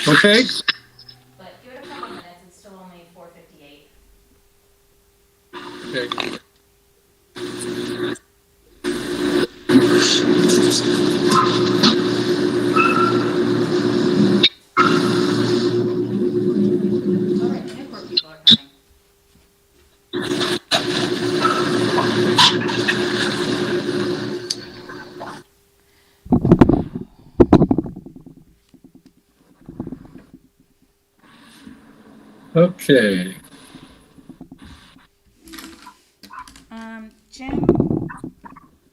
Okay. But give it a couple minutes. It's still only 4:58. Okay. All right, the Newport people are coming. Okay. Jim,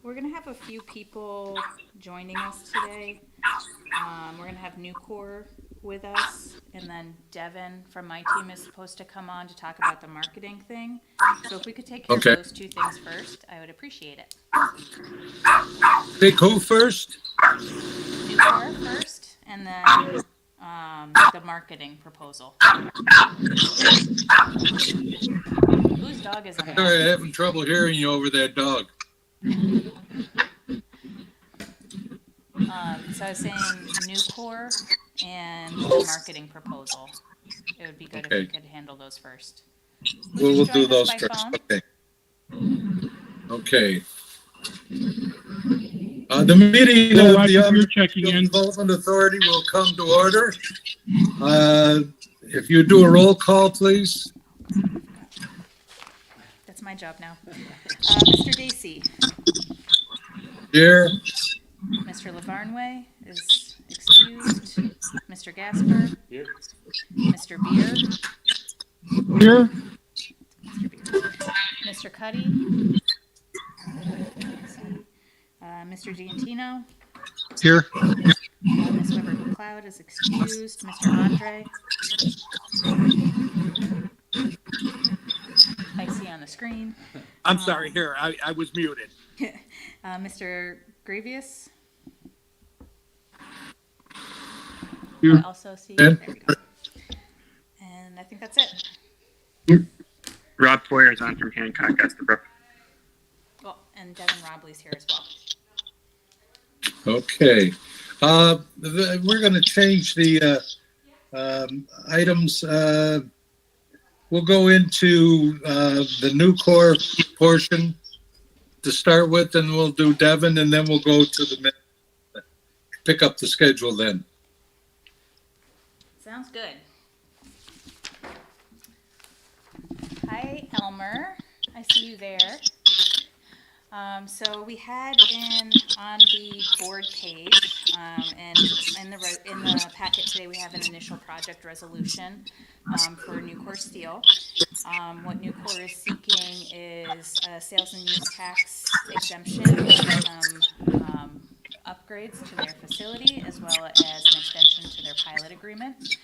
we're gonna have a few people joining us today. We're gonna have Nucor with us, and then Devin from my team is supposed to come on to talk about the marketing thing. So if we could take care of Okay. those two things first, I would appreciate it. Take who first? Nucor first, and then the marketing proposal. Whose dog is in Sorry, there? I'm having trouble hearing you over that dog. So I was saying Nucor and the marketing proposal. It would be good if we Okay. could handle those first. We'll Who's do joined us those by first. phone? Okay. Okay. The meeting Well, of Roger, the you're Auburn checking in. Development Authority will come to order. If you do a roll call, please. That's my job now. Mr. Dacey, Here. Mr. Lavarnway is excused. Mr. Gasper, Here. Mr. Beer, Here. Mr. Cuddy, Mr. Giantino, Here. Ms. Weber McLeod is excused. Mr. Andre, I see on the screen. I'm sorry, here, I was muted. Mr. Gravius. Here. I also see. And- There we go. And I think that's it. Rob Poyer is on from Hancock, Estabrook. Well, and Devin Robley's here as well. Okay. We're going to change the items. We'll go into the Nucor portion to start with, and we'll do Devon, and then we'll go to the pick up the schedule then. Sounds good. Hi, Elmer. I see you there. So we had on the board page, and in the packet today, we have an initial project resolution for Nucor Steel. What Nucor is seeking is a sales and use tax exemption with some upgrades to their facility, as well as an extension to their pilot agreement.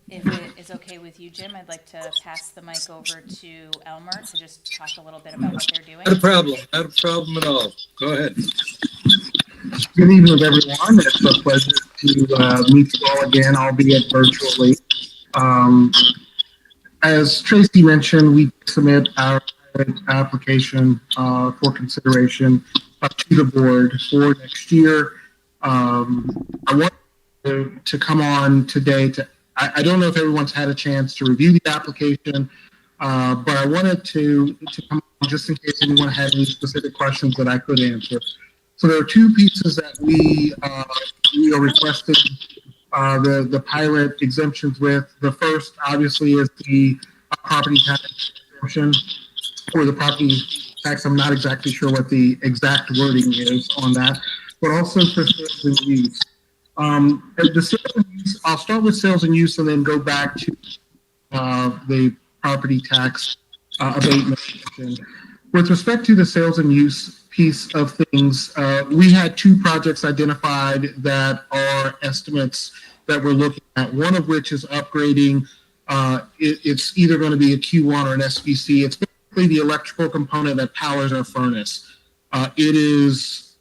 If it is okay with you, Jim, I'd like to pass the mic over to Elmer to just talk a little bit about what they're doing. Not a problem. Not a problem at all. Go ahead. Good evening, everyone. It's a pleasure to meet you all again, albeit virtually. As Tracy mentioned, we submit our application for consideration to the board for next year. I want to come on today to, I don't know if everyone's had a chance to review the application, but I wanted to come on just in case anyone had any specific questions that I could answer. So there are two pieces that we are requesting the pilot exemptions with. The first, obviously, is the property tax exemption, or the property tax. I'm not exactly sure what the exact wording is on that, but also for sales and use. The sales and use, I'll start with sales and use and then go back to the property tax abatement exemption. With respect to the sales and use piece of things, we had two projects identified that are estimates that we're looking at, one of which is upgrading. It's either going to be a Q1 or an SVC. It's basically the electrical component that powers our furnace. It is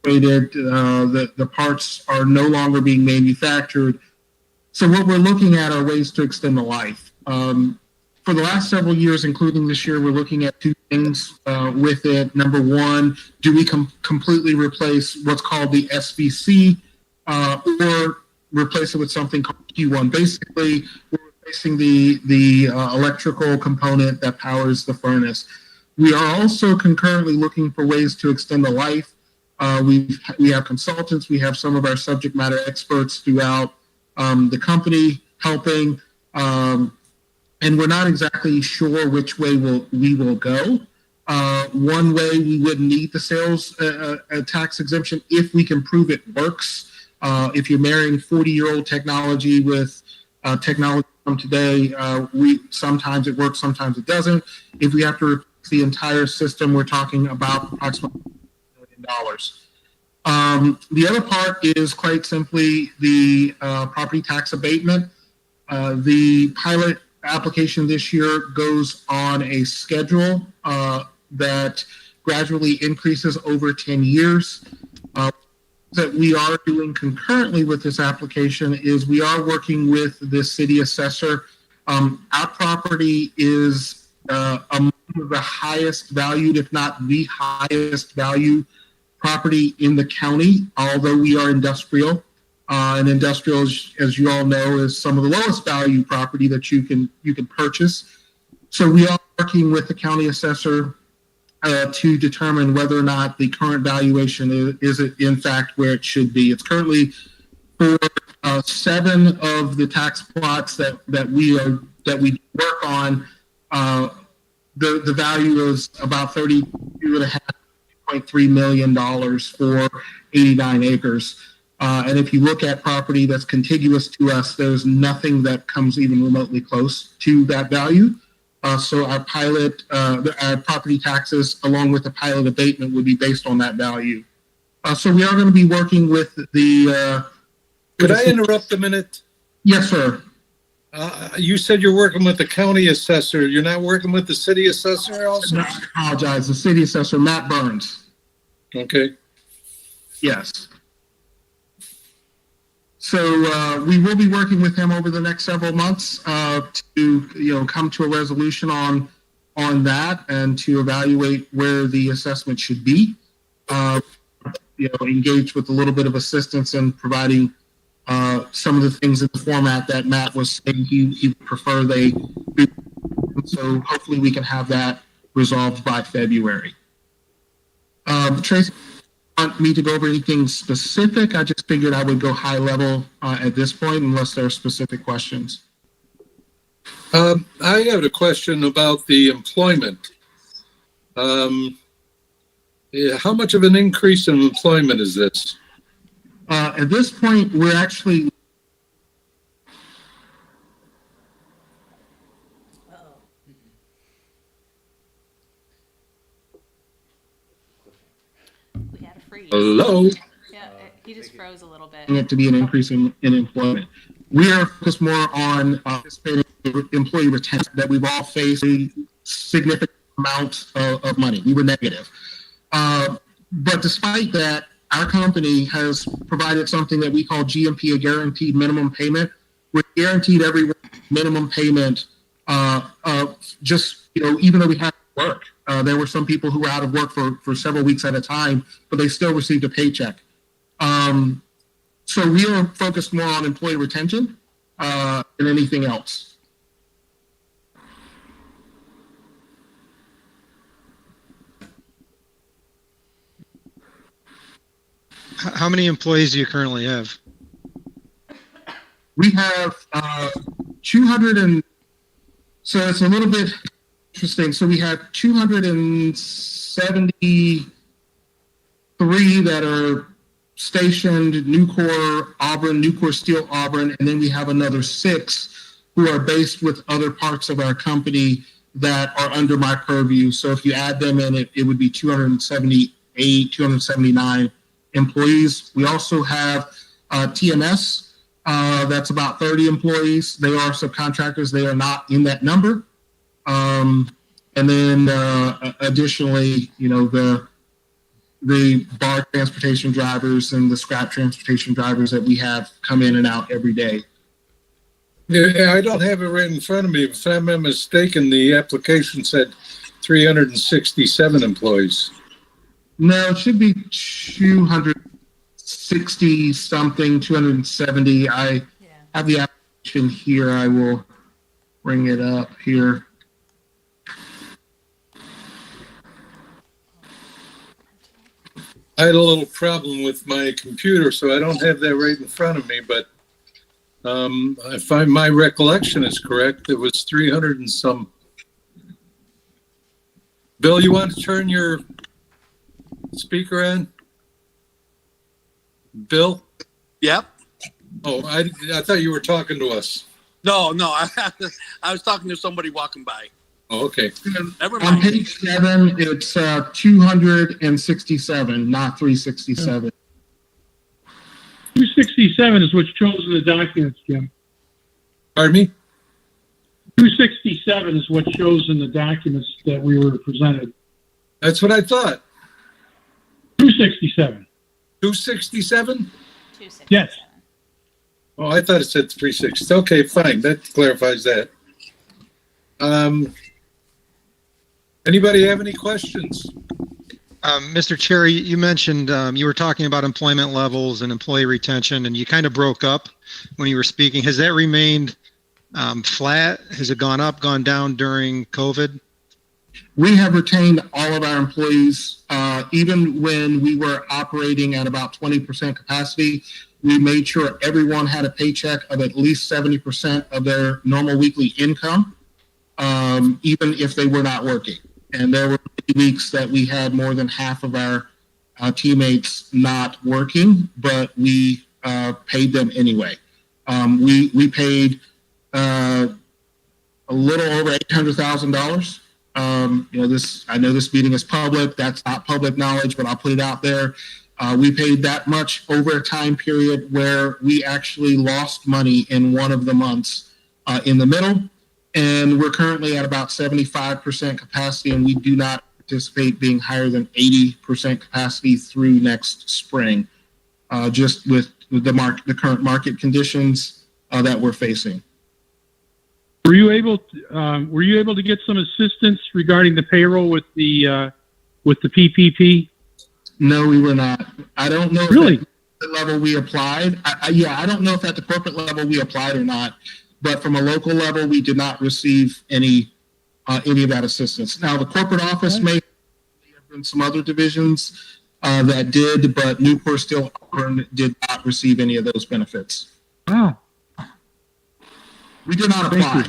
rated, the parts are no longer being manufactured. So what we're looking at are ways to extend the life. for the last several years, including this year, we're looking at two things with it. Number one, do we completely replace what's called the SVC or replace it with something called Q1? Basically, we're replacing the electrical component that powers the furnace. We are also concurrently looking for ways to extend the life. We have consultants. We have some of our subject matter experts throughout the company helping. And we're not exactly sure which way we will go. One way, we would need the sales tax exemption if we can prove it works. If you're marrying 40-year-old technology with technology from today, sometimes it works, sometimes it doesn't. If we have to replace the entire system, we're talking about approximately $1 million. The other part is quite simply the property tax abatement. The pilot application this year goes on a schedule that gradually increases over 10 years. That we are doing concurrently with this application is we are working with the city assessor. Our property is among the highest valued, if not the highest value property in the county, although we are industrial. And industrial, as you all know, is some of the lowest value property that you can purchase. So we are working with the county assessor to determine whether or not the current valuation is in fact where it should be. It's currently for 7 of the tax plots that we work on. The value is about $32.5 million for 89 acres. And if you look at property that's contiguous to us, there's nothing that comes even remotely close to that value. So our our property taxes, along with the pilot abatement, would be based on that value. So we are going to be working with the. Could I interrupt a minute? Yes, sir. You said you're working with the county assessor. You're not working with the city assessor also? I apologize. The city assessor, Matt Burns. Okay. Yes. So we will be working with him over the next several months to come to a resolution on that and to evaluate where the assessment should be. Engage with a little bit of assistance in providing some of the things in the format that Matt was saying he would prefer they do. So hopefully we can have that resolved by February. Tracy, want me to go over anything specific? I just figured I would go high level at this point, unless there are specific questions. I have a question about the employment. How much of an increase in employment is this? At this point, we're actually. We had a freeze. Hello? Yeah, he just froze a little bit. It to be an increase in employment. We are focused more on anticipating employee retention that we've all faced a significant amount of money. We were negative. But despite that, our company has provided something that we call GMP, a guaranteed minimum payment. We're guaranteed every minimum payment even though we had to work. There were some people who were out of work for several weeks at a time, but they still received a paycheck. So we are focused more on employee retention than anything else. How many employees do you currently have? We have 200 so it's a little bit interesting. So we have 273 that are stationed Nucor Auburn, Nucor Steel Auburn, and then we have another 6 who are based with other parts of our company that are under my purview. So if you add them in, it would be 278, 279 employees. We also have TMS. That's about 30 employees. They are subcontractors. They are not in that number. And then additionally, the bar transportation drivers and the scrap transportation drivers that we have come in and out every day. Yeah, I don't have it right in front of me. If I'm not mistaken, the application said 367 employees. No, it should be 260 something, 270. I Yeah. have the application here. I will bring it up here. I had a little problem with my computer, so I don't have that right in front of me, but if my recollection is correct, it was 300 and some. Bill, you want to turn your speaker on? Bill? Yep. Oh, I thought you were talking to us. No, I was talking to somebody walking by. Oh, okay. Never On mind. page 7, it's 267, not 367. 267 is what's shows in the documents, Jim. Pardon me? 267 is what shows in the documents that we were presented. That's what I thought. 267. 267? 267. Yes. Oh, I thought it said 360. Okay, fine. That clarifies that. Anybody have any questions? Mr. Chair, you mentioned you were talking about employment levels and employee retention, and you kind of broke up when you were speaking. Has that remained flat? Has it gone up, gone down during COVID? We have retained all of our employees, even when we were operating at about 20% capacity. We made sure everyone had a paycheck of at least 70% of their normal weekly income, even if they were not working. And there were weeks that we had more than half of our teammates not working, but we paid them anyway. We paid a little over $800,000. I know this meeting is public. That's not public knowledge, but I'll put it out there. We paid that much over a time period where we actually lost money in one of the months in the middle. And we're currently at about 75% capacity, and we do not anticipate being higher than 80% capacity through next spring, just with the current market conditions that we're facing. Were you able to get some assistance regarding the payroll with the PPP? No, we were not. I don't know Really? if at the level we applied. I don't know if at the corporate level we applied or not. But from a local level, we did not receive any of that assistance. Now, the corporate office may have been some other divisions that did, but Nucor Steel Auburn did not receive any of those benefits. Wow. We did not apply.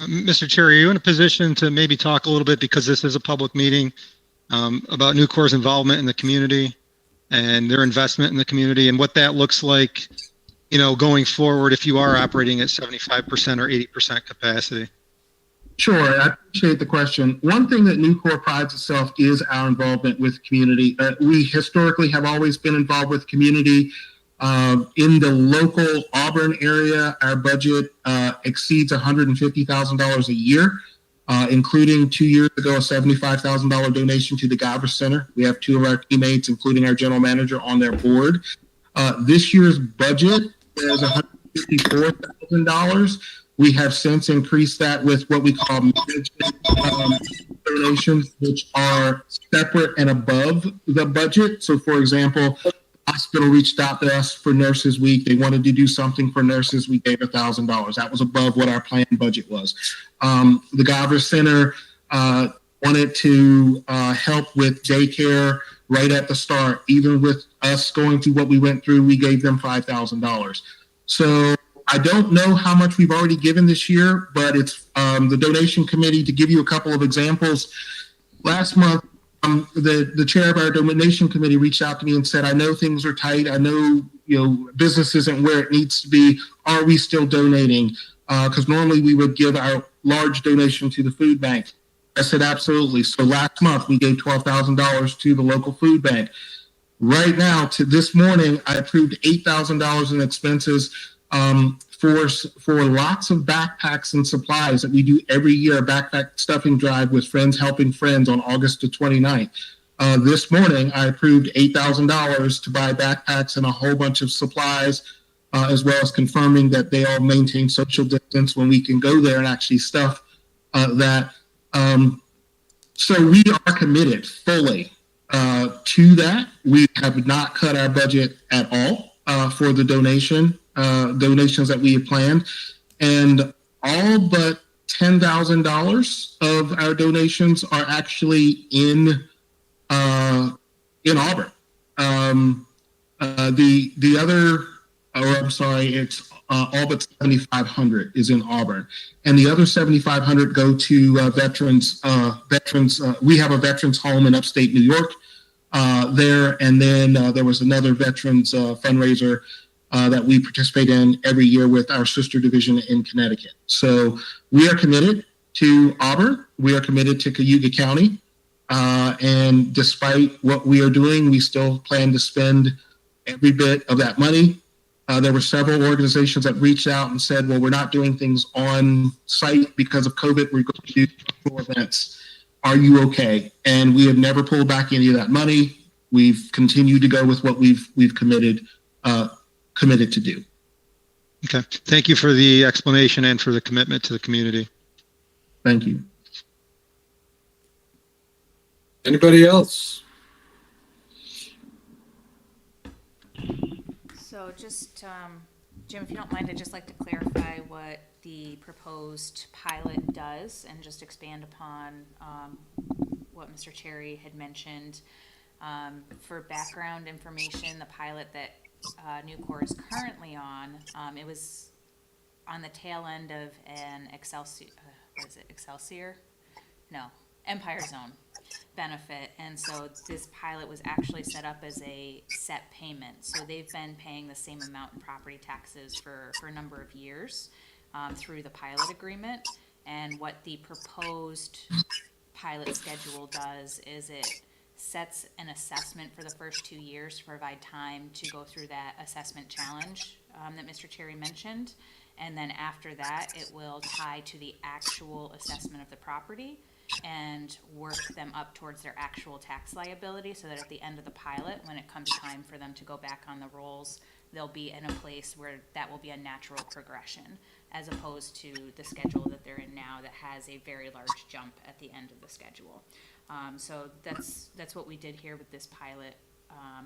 Mr. Chair, are you in a position to maybe talk a little bit, because this is a public meeting, about Nucor's involvement in the community and their investment in the community and what that looks like, going forward if you are operating at 75% or 80% capacity? Sure, I appreciate the question. One thing that Nucor prides itself is our involvement with community. We historically have always been involved with community. In the local Auburn area, our budget exceeds $150,000 a year, including 2 years ago a $75,000 donation to the Gavra Center. We have 2 of our teammates, including our general manager, on their board. This year's budget is $154,000. We have since increased that with what we call management donations, which are separate and above the budget. So, for example, the hospital reached out to us for Nurses Week. They wanted to do something for nurses. We gave $1,000. That was above what our planned budget was. The Gavra Center wanted to help with daycare right at the start. Even with us going through what we went through, we gave them $5,000. So I don't know how much we've already given this year, but it's the donation committee. To give you a couple of examples, last month, the chair of our donation committee reached out to me and said, I know things are tight. I know, business isn't where it needs to be. Are we still donating? Because normally we would give our large donation to the food bank. I said, absolutely. So last month we gave $12,000 to the local food bank. Right now, to this morning, I approved $8,000 in expenses for lots of backpacks and supplies that we do every year, a backpack stuffing drive with Friends Helping Friends on August the 29th. This morning, I approved $8,000 to buy backpacks and a whole bunch of supplies as well as confirming that they all maintain social distance when we can go there and actually stuff that. So we are committed fully to that. We have not cut our budget at all for the donations that we have planned, and all but $10,000 of our donations are actually in Auburn. The other, or I'm sorry, it's all but 7,500 is in Auburn, and the other 7,500 go to veterans. We have a veterans home in upstate New York there, and then there was another veterans fundraiser that we participate in every year with our sister division in Connecticut. So we are committed to Auburn. We are committed to Cayuga County. And despite what we are doing, we still plan to spend every bit of that money. There were several organizations that reached out and said, well, we're not doing things on site because of COVID. We're going to do virtual events. Are you okay? And we have never pulled back any of that money. We've continued to go with what we've committed to do. Okay. Thank you for the explanation and for the commitment to the community. Thank you. Anybody else? So just, Jim, if you don't mind, I'd just like to clarify what the proposed pilot does and just expand upon what Mr. Cherry had mentioned. For background information, the pilot that Nucor is currently on, it was on the tail end of an Excelsior? No, Empire Zone benefit, and so this pilot was actually set up as a set payment. So they've been paying the same amount in property taxes for a number of years through the pilot agreement. And what the proposed pilot schedule does is it sets an assessment for the first 2 years to provide time to go through that assessment challenge that Mr. Cherry mentioned. And then after that, it will tie to the actual assessment of the property and work them up towards their actual tax liability, so that at the end of the pilot, when it comes time for them to go back on the rolls, they'll be in a place where that will be a natural progression, as opposed to the schedule that they're in now that has a very large jump at the end of the schedule. So that's what we did here with this pilot,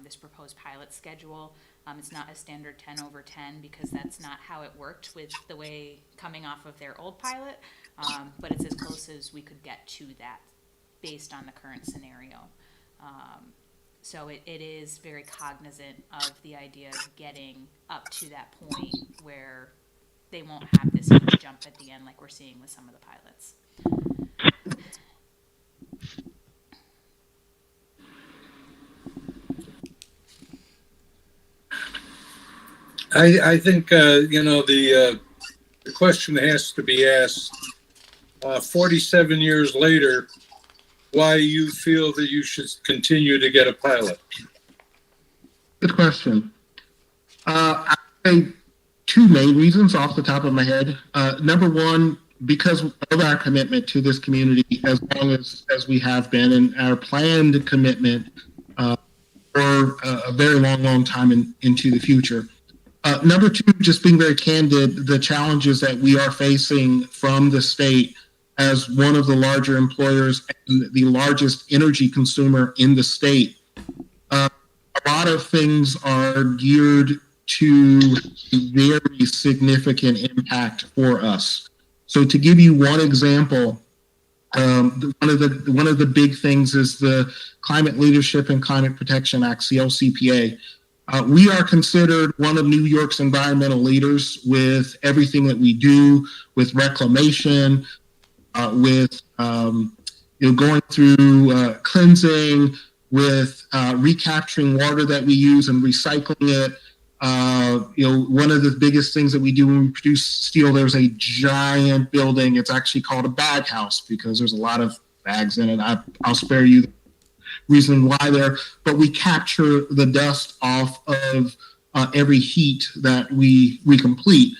this proposed pilot schedule. It's not a standard 10/10 because that's not how it worked with the way coming off of their old pilot, but it's as close as we could get to that based on the current scenario. So it is very cognizant of the idea of getting up to that point where they won't have this huge jump at the end like we're seeing with some of the pilots. I think, the question has to be asked, 47 years later, why you feel that you should continue to get a pilot. Good question. I say two main reasons off the top of my head. Number one, because of our commitment to this community as long as we have been, and our planned commitment for a very long time into the future. Number two, just being very candid, the challenges that we are facing from the state as one of the larger employers and the largest energy consumer in the state. A lot of things are geared to very significant impact for us. So to give you one example, one of the big things is the Climate Leadership and Climate Protection Act, CLCPA. We are considered one of New York's environmental leaders with everything that we do, with reclamation, with going through cleansing, with recapturing water that we use and recycling it. One of the biggest things that we do when we produce steel, there's a giant building. It's actually called a bag house because there's a lot of bags in it. I'll spare you the reasoning why there, but we capture the dust off of every heat that we complete.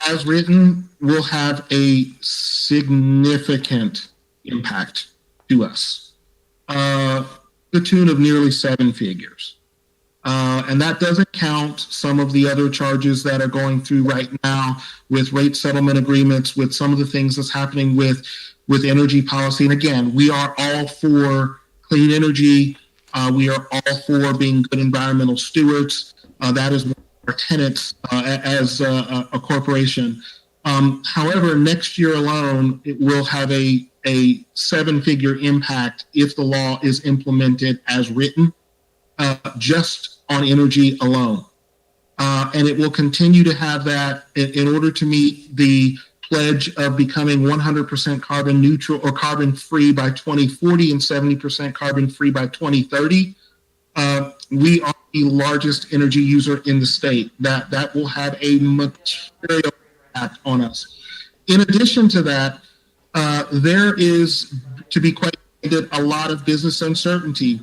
As written, will have a significant impact to us, the tune of nearly 7 figures. And that doesn't count some of the other charges that are going through right now with rate settlement agreements, with some of the things that's happening with energy policy. And again, we are all for clean energy. We are all for being good environmental stewards. That is one of our tenets as a corporation. However, next year alone, it will have a seven-figure impact if the law is implemented as written, just on energy alone. And it will continue to have that in order to meet the pledge of becoming 100% carbon neutral or carbon free by 2040 and 70% carbon free by 2030. We are the largest energy user in the state. That will have a material impact on us. In addition to that, there is, to be quite candid, a lot of business uncertainty.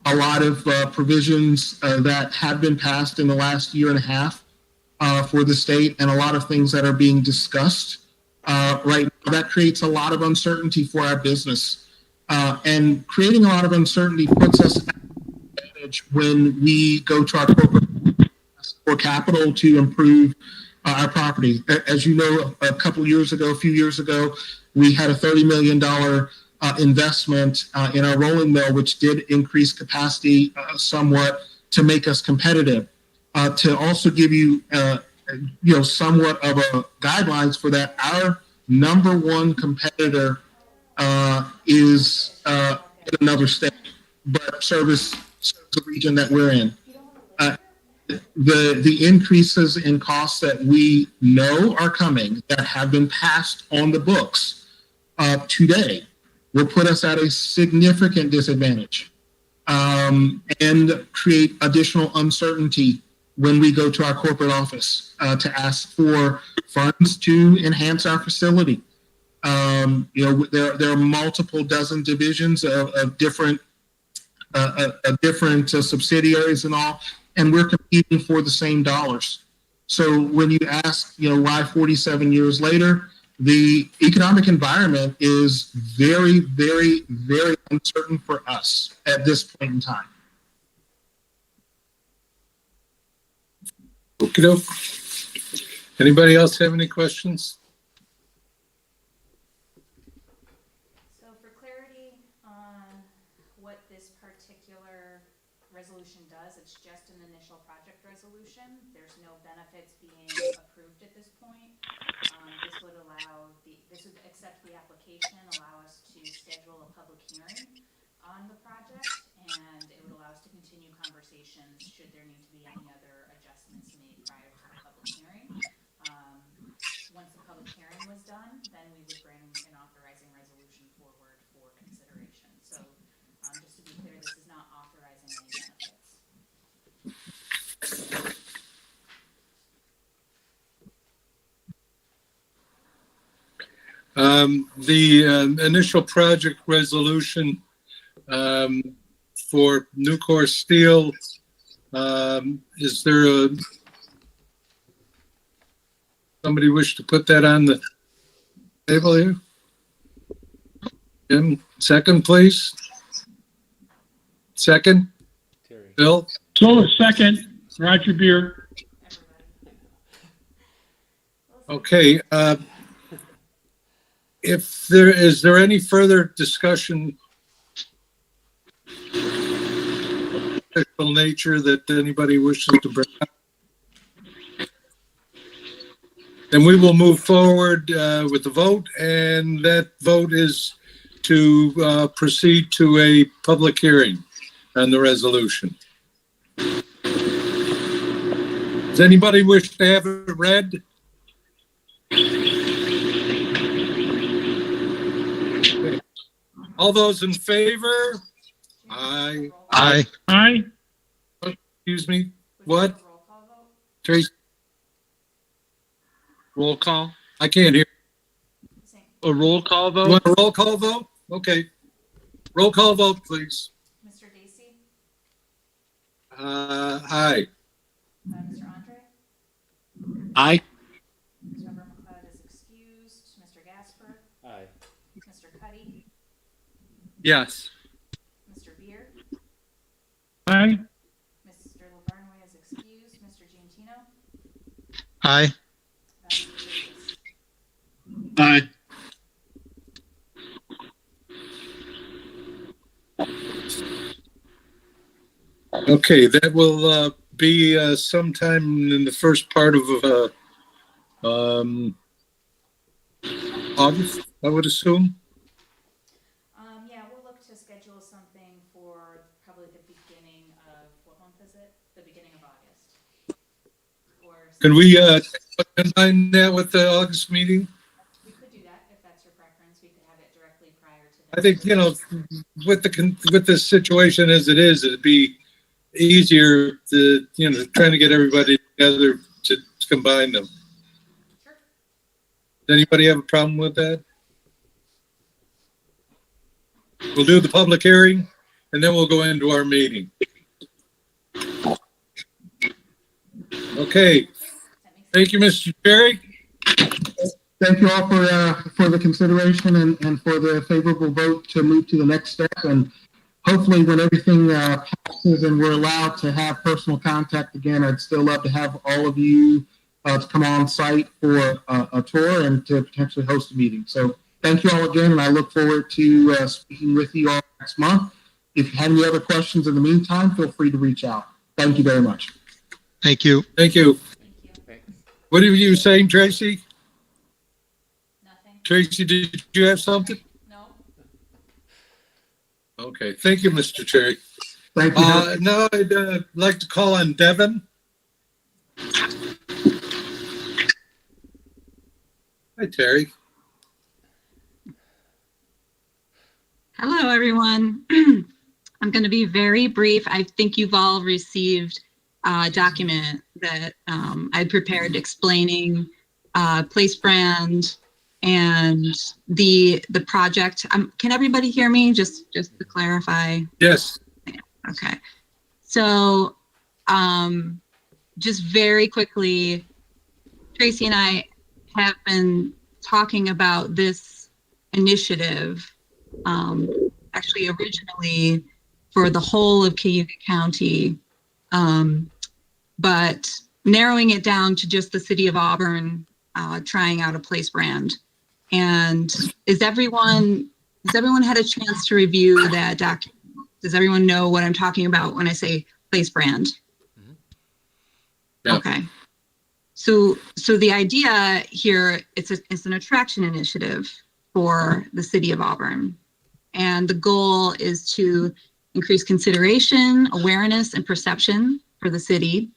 A lot of provisions that have been passed in the last year and a half for the state, and a lot of things that are being discussed right now. That creates a lot of uncertainty for our business. And creating a lot of uncertainty puts us at an advantage when we go to our corporate for capital to improve our property. As you know, a few years ago, we had a $30 million investment in our rolling mill, which did increase capacity somewhat to make us competitive. To also give you, somewhat of a guidelines for that, our number one competitor is in another state, but service the region that we're in. The increases in costs that we know are coming, that have been passed on the books today, will put us at a significant disadvantage and create additional uncertainty when we go to our corporate office to ask for funds to enhance our facility. There are multiple dozen divisions of different subsidiaries and all, and we're competing for the same dollars. So when you ask, why 47 years later, the economic environment is very, very, very uncertain for us at this point in time. Okey-doke. Anybody else have any questions? So for clarity on what this particular resolution does, it's just an initial project resolution. There's no benefits being approved at this point. This would accept the application, allow us to schedule a public hearing on the project, and it would allow us to continue conversations should there need to be any other adjustments made prior to the public hearing. Once the public hearing was done, then we would bring an authorizing resolution forward for consideration. So just to be clear, this is not authorizing any benefits. The initial project resolution for Nucor Steel, is there somebody wish to put that on the table here? Jim, second, please. Second. Bill? So second, Roger Beer. Okay. Is there any further discussion of nature that anybody wishes to bring up? Then we will move forward with the vote, and that vote is to proceed to a public hearing on the resolution. Does anybody wish to have it read? Okay. All those in favor? Aye. Aye. Aye. Excuse me. What? Roll call vote? Tracy? Roll call. I can't hear. Same. A roll call You vote? want a roll call vote? Okay. Roll call vote, please. Mr. Dacey? Aye. Mr. Andre? Aye. Ms. Rubber McLeod is excused. Mr. Gasper? Aye. Mr. Cuddy? Yes. Mr. Beer? Aye. Aye. Aye. Okay, that will be sometime in the first part of August, I would assume. Yeah, we'll look to schedule something for probably the beginning of, what month is it? The beginning of August. Or Can we combine that with the August meeting? we could do that if that's your preference. We could have it directly prior to that. I think, with the situation as it is, it'd be easier to, trying to get everybody together to combine them. Sure. Does anybody have a problem with that? We'll do the public hearing and then we'll go into our meeting. Okay. Thank you, Mr. Cherry. Thank you all for the consideration and for the favorable vote to move to the next step. And hopefully when everything passes and we're allowed to have personal contact again, I'd still love to have all of you to come on site for a tour and to potentially host a meeting. So thank you all again, and I look forward to speaking with you all next month. If you have any other questions in the meantime, feel free to reach out. Thank you very much. Thank you. Thank you. Thank you. What are you saying, Tracy? Nothing? Tracy, did you have something? No? Okay. Thank you, Mr. Cherry. Thank you. Now I'd like to call on Devin. Hi, Terry. Hello, everyone. I'm going to be very brief. I think you've all received a document that I prepared explaining place brand and the project. Can everybody hear me? Just to clarify. Yes. Okay. So just very quickly, Tracy and I have been talking about this initiative actually originally for the whole of Cayuga County, but narrowing it down to just the city of Auburn, trying out a place brand. And has everyone had a chance to review that document? Does everyone know what I'm talking about when I say place brand? Yeah. Okay. So the idea here, it's an attraction initiative for the city of Auburn. And the goal is to increase consideration, awareness, and perception for the city.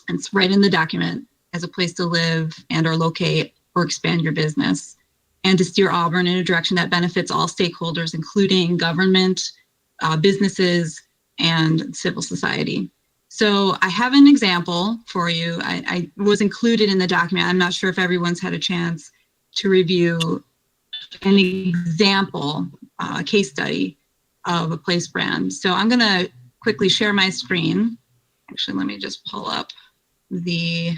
And it's right in the document as a place to live and or locate or expand your business, and to steer Auburn in a direction that benefits all stakeholders, including government, businesses, and civil society. So I have an example for you. I was included in the document. I'm not sure if everyone's had a chance to review an example, a case study of a place brand. So I'm going to quickly share my screen. Actually, let me just pull up the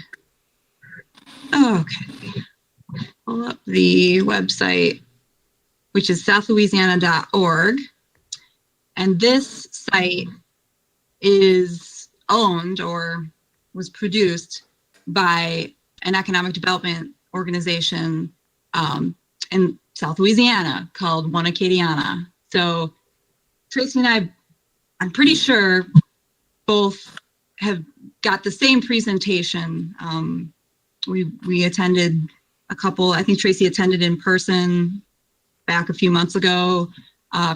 website, which is southlouisiana.org. And this site is owned or was produced by an economic development organization in South Louisiana called One Acadiana. So Tracy and I'm pretty sure both have got the same presentation. We attended a couple, I think Tracy attended in person back a few months ago,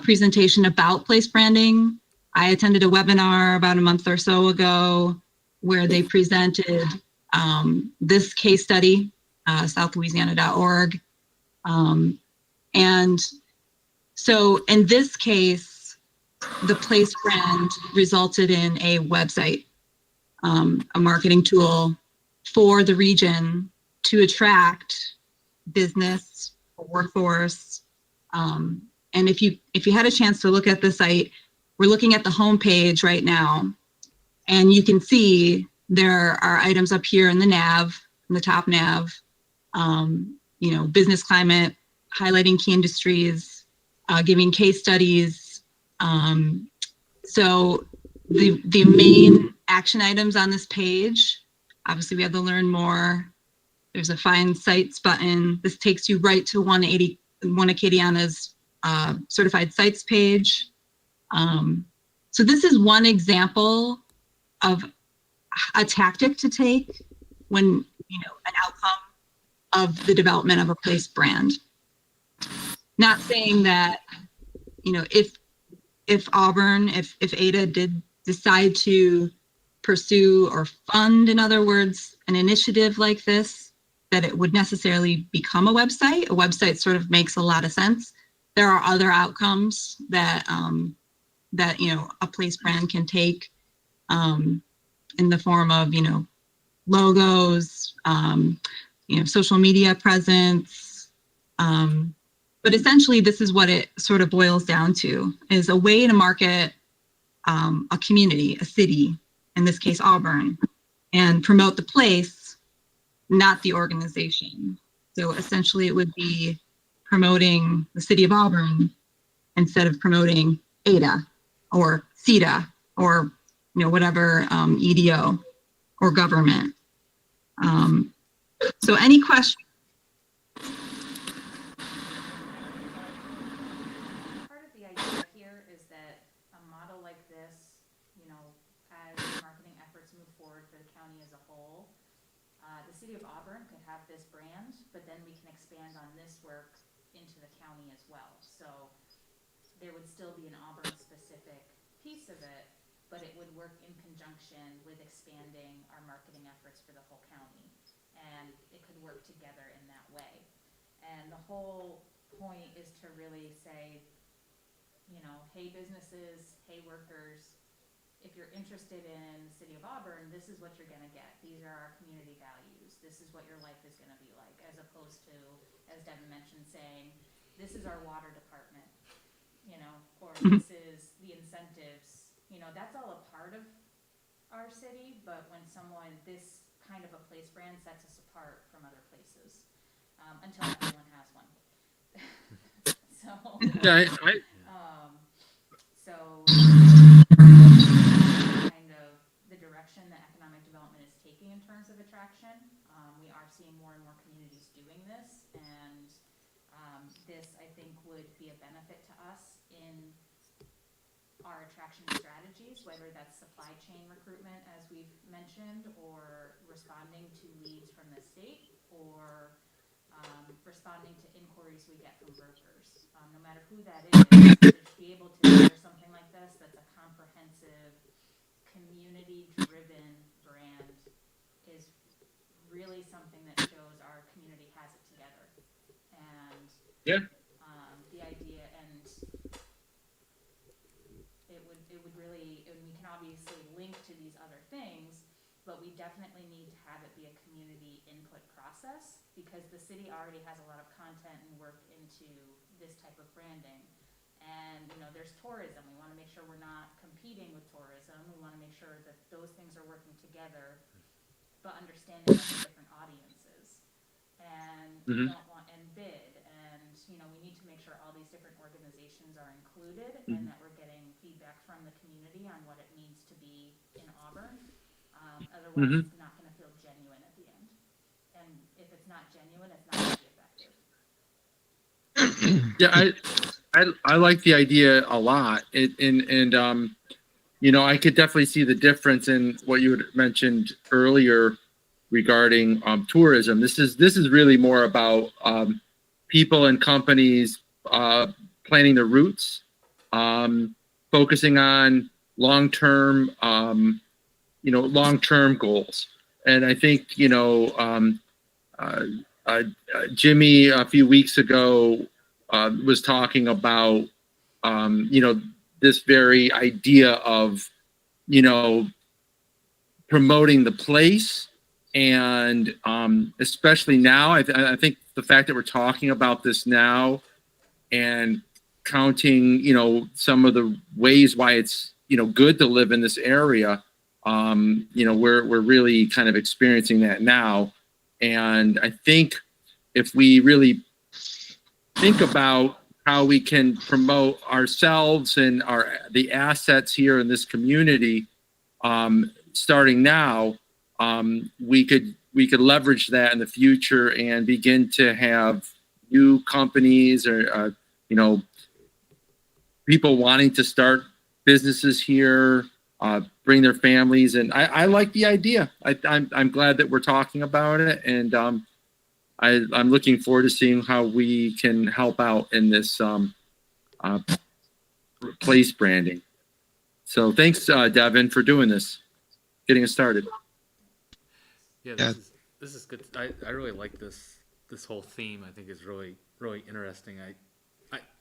presentation about place branding. I attended a webinar about a month or so ago where they presented this case study, southlouisiana.org. And so in this case, the place brand resulted in a website, a marketing tool for the region to attract business, workforce. And if you had a chance to look at the site, we're looking at the homepage right now, and you can see there are items up here in the nav, in the top nav, business climate, highlighting key industries, giving case studies. So the main action items on this page, obviously we have the learn more, There's a find sites button. This takes you right to one Acadiana's certified sites page. So this is one example of a tactic to take when, an outcome of the development of a place brand. Not saying that, if Auburn, if Ada did decide to pursue or fund, in other words, an initiative like this, that it would necessarily become a website. A website sort of makes a lot of sense. There are other outcomes that a place brand can take in the form of logos, social media presence. But essentially, this is what it sort of boils down to: is a way to market a community, a city, in this case Auburn, and promote the place, not the organization. So essentially, it would be promoting the city of Auburn instead of promoting Ada or CETA or whatever EDO or government. So any questions? Part of the idea here is that a model like this, as marketing efforts move forward for the county as a whole, the city of Auburn could have this brand, but then we can expand on this work into the county as well. So there would still be an Auburn specific piece of it, but it would work in conjunction with expanding our marketing efforts for the whole county. And it could work together in that way. And the whole point is to really say, hey businesses, hey workers, if you're interested in the city of Auburn, this is what you're gonna get. These are our community values. This is what your life is gonna be like, as opposed to, as Devin mentioned, saying, this is our water department, or this is the incentives. That's all a part of our city, but when this kind of a place brand sets us apart from other places, until everyone has one. So, Yeah, so kind of the direction that economic development is taking in terms of attraction. We are seeing more and more communities doing this, and this, I think, would be a benefit to us in our attraction strategies, whether that's supply chain recruitment, as we've mentioned, or responding to leads from the state, or responding to inquiries we get from brokers. No matter who that is, to be able to share something like this that's a comprehensive, community-driven brand is really something that shows our community has it together. And the idea, and it would really, and we can obviously link to these other things, but we definitely need to have it be a community input process, because the city already has a lot of content and work into this type of branding. And there's tourism. We want to make sure we're not competing with tourism. We want to make sure that those things are working together, but understanding the different audiences. And we don't want, and bid, and we need to make sure all these different organizations are included, and that we're getting feedback from the community on what it means to be in Auburn. Otherwise, it's not going to feel genuine at the end. And if it's not genuine, it's not going to be effective. Yeah, I like the idea a lot. I could definitely see the difference in what you had mentioned earlier regarding tourism. This is really more about people and companies planning their routes, focusing on long-term goals. And I think Jimmy a few weeks ago was talking about this very idea of promoting the place, and especially now, I think the fact that we're talking about this now and counting some of the ways why it's good to live in this area, we're really kind of experiencing that now. And I think if we really think about how we can promote ourselves and the assets here in this community, starting now, we could we could leverage that in the future and begin to have new companies or people wanting to start businesses here, bring their families, and I like the idea. I'm glad that we're talking about it, and I'm looking forward to seeing how we can help out in this place branding. So thanks, Devin, for doing this, getting us started. Yeah, Yeah. this is good. I really like this whole theme. I think is really interesting. I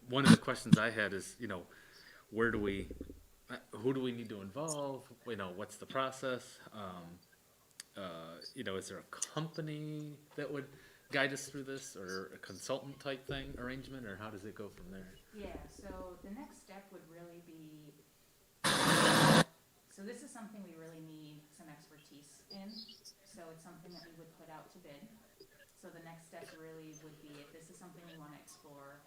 one of the questions I had is, where do we, who do we need to involve? What's the process? Is there a company that would guide us through this, or a consultant type thing arrangement, or how does it go from there? Yeah, so the next step would really be, so this is something we really need some expertise in. So it's something that we would put out to bid. So the next step really would be, if this is something we want to explore,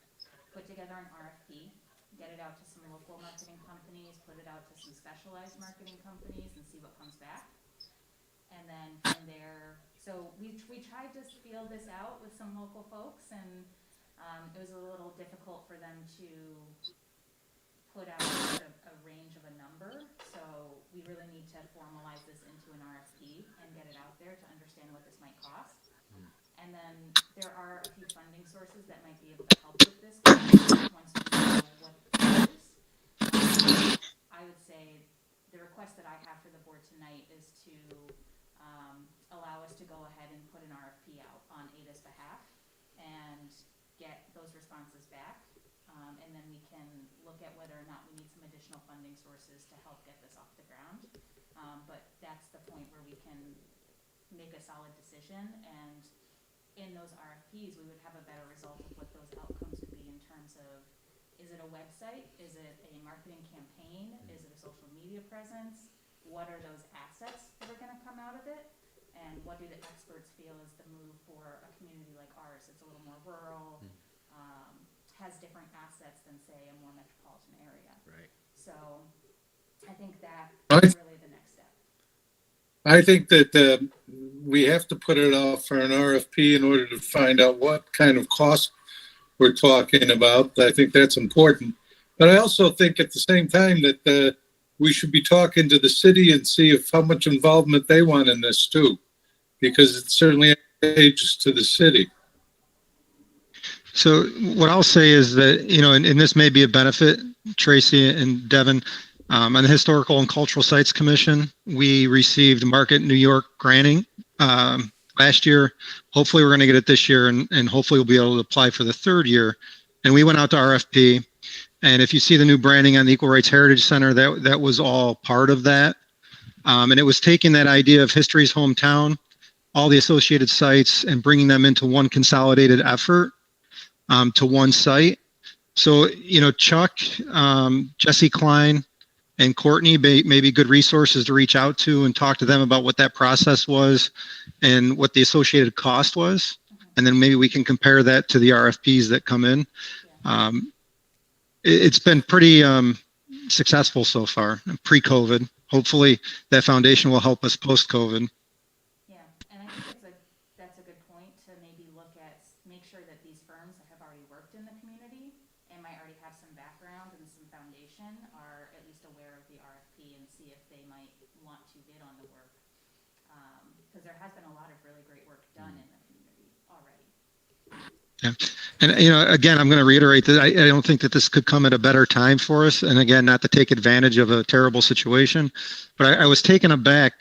put together an RFP, get it out to some local marketing companies, put it out to some specialized marketing companies, and see what comes back. And then from there, so we tried to feel this out with some local folks, and it was a little difficult for them to put out a range of a number. So we really need to formalize this into an RFP and get it out there to understand what this might cost. And then there are a few funding sources that might be able to help with this once we know what it is. I would say the request that I have for the board tonight is to allow us to go ahead and put an RFP out on Ada's behalf and get those responses back. And then we can look at whether or not we need some additional funding sources to help get this off the ground. But that's the point where we can make a solid decision, and in those RFPs, we would have a better result of what those outcomes would be in terms of, is it a website? Is it a marketing campaign? Is it a social media presence? What are those assets that are going to come out of it? And what do the experts feel is the move for a community like ours? It's a little more rural, has different assets than, say, a more metropolitan area. Right. So I think that's really the next step. I think that we have to put it out for an RFP in order to find out what kind of cost we're talking about. I think that's important. But I also think at the same time that we should be talking to the city and see how much involvement they want in this too, because it's certainly advantageous to the city. So what I'll say is that, and this may be a benefit, Tracy and Devin, on the Historical and Cultural Sites Commission, we received Market New York granting last year. Hopefully we're going to get it this year, and hopefully we'll be able to apply for the third year. And we went out to RFP. And if you see the new branding on the Equal Rights Heritage Center, that was all part of that. And it was taking that idea of history's hometown, all the associated sites, and bringing them into one consolidated effort to one site. So, Chuck, Jesse Klein, and Courtney may be good resources to reach out to and talk to them about what that process was and what the associated cost was. And then maybe we can compare that to the RFPs that come in. It's been pretty successful so far, pre-COVID. Hopefully that foundation will help us post-COVID. Yeah, and I think that's a good point to maybe look at, make sure that these firms that have already worked in the community and might already have some background and some foundation are at least aware of the RFP and see if they might want to bid on the work. Because there has been a lot of really great work done in the community already. Yeah. And, again, I'm going to reiterate that I don't think that this could come at a better time for us. And again, not to take advantage of a terrible situation, but I was taken aback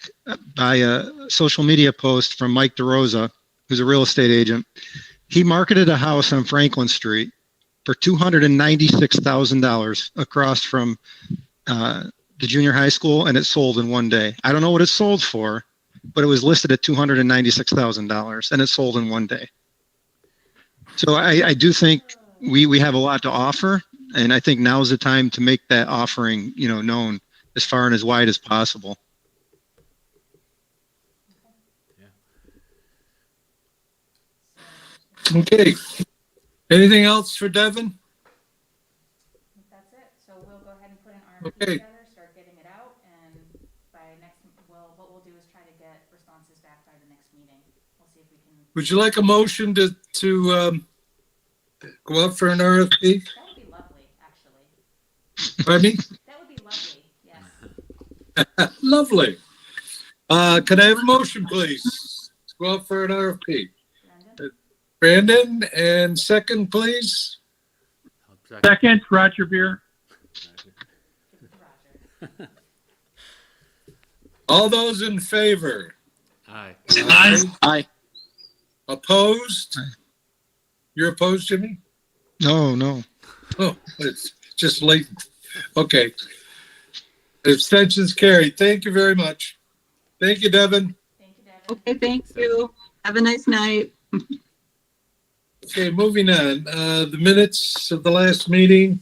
by a social media post from Mike DeRosa, who's a real estate agent. He marketed a house on Franklin Street for $296,000 across from the junior high school, and it sold in one day. I don't know what it sold for, but it was listed at $296,000, and it sold in one day. So I do think we have a lot to offer, and I think now is the time to make that offering, known as far and as wide as possible. Okay. Anything else for Devin? That's it. So we'll go ahead and put an RFP Okay. together, start getting it out, and by next, what we'll do is try to get responses responses back by the next meeting. We'll see if we can. Would you like a motion to go out for an RFP? That would be lovely, actually. Pardon me? That would be lovely, yes. Lovely. Can I have a motion, please? Let's go out for an RFP. Brendan? Brandon, and second, please. Second, Roger Beer. Roger. All those in favor? Aye. Aye. Opposed? You're opposed, Jimmy? No. Oh, it's just late. Okay. Abstentions carried. Thank you very much. Thank you, Devin. Thank you, Devin. Okay, thank you. Have a nice night. Okay, moving on. The minutes of the last meeting.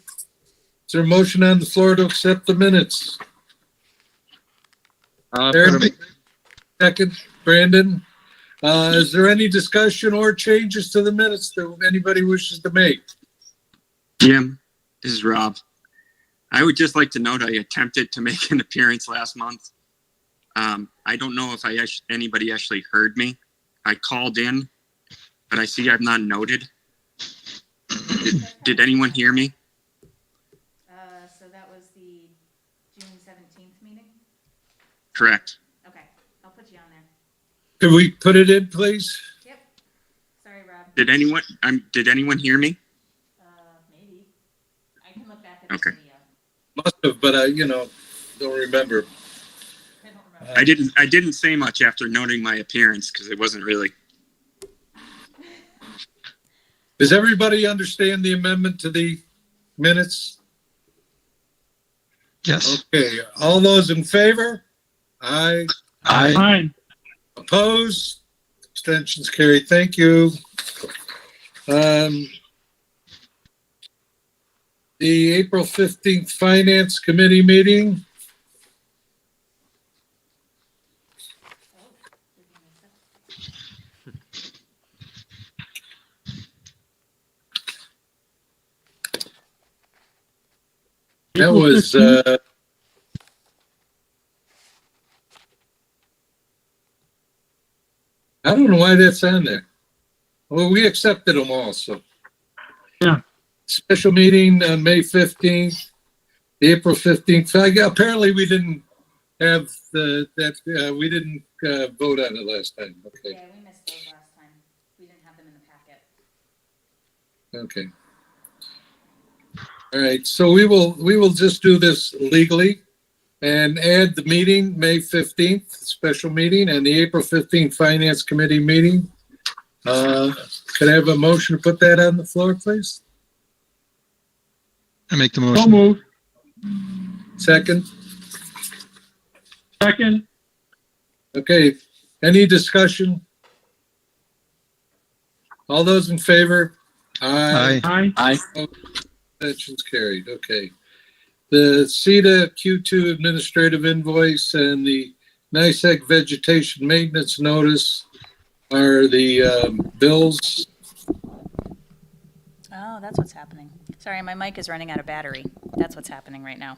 Is there a motion on the floor to accept the minutes? Aaron, second. Brandon, is there any discussion or changes to the minutes that anybody wishes to make? Jim, this is Rob. I would just like to note I attempted to make an appearance last month. I don't know if anybody actually heard me. I called in, but I see I'm not noted. Did anyone hear me? So that was the June 17th meeting? Correct. Okay, I'll put you on there. Could we put it in, please? Yep. Sorry, Rob. Did anyone hear me? Maybe. I can look back at the Okay. video. Must have, but I, don't remember. I don't remember. I didn't say much after noting my appearance because it wasn't really. Does everybody understand the amendment to the minutes? Yes. Okay, all those in favor? Aye. Fine. Opposed? Abstentions carried. Thank you. The April 15th Finance Committee meeting. That April was, 15th? I don't know why that's on there. Well, we accepted them all, so. Yeah. Special meeting on May 15th, April 15th. Apparently we didn't have we didn't vote on it last time. Okay, Yeah, we missed those last time. We didn't have them in the packet. okay. All right, so we will just do this legally and add the meeting, May 15th, special meeting, and the April 15th Finance Committee meeting. Can I have a motion to put that on the floor, please? I make the So motion. moved. Second? Second. Okay, any discussion? All those in favor? Aye. Aye. Abstentions carried, okay. The CETA Q2 administrative invoice and the NICEAG vegetation maintenance notice are the bills. Oh, that's what's happening. Sorry, my mic is running out of battery. That's what's happening right now.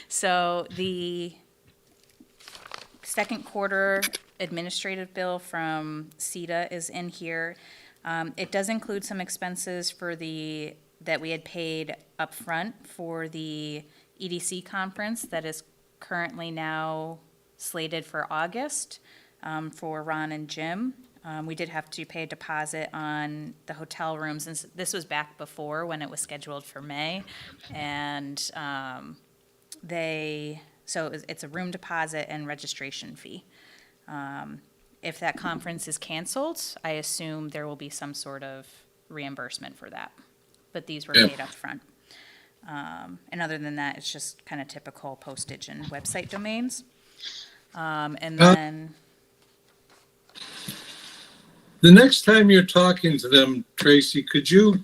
So the second quarter administrative bill from CETA is in here. It does include some expenses for that we had paid upfront for the EDC conference that is currently now slated for August for Ron and Jim. We did have to pay a deposit on the hotel rooms, and this was back before when it was scheduled for May. And so it's a room deposit and registration fee. If that conference is canceled, I assume there will be some sort of reimbursement for that. But these were paid up front. And other than that, it's just kind of typical postage and website domains. And then, The next time you're talking to them, Tracy, could you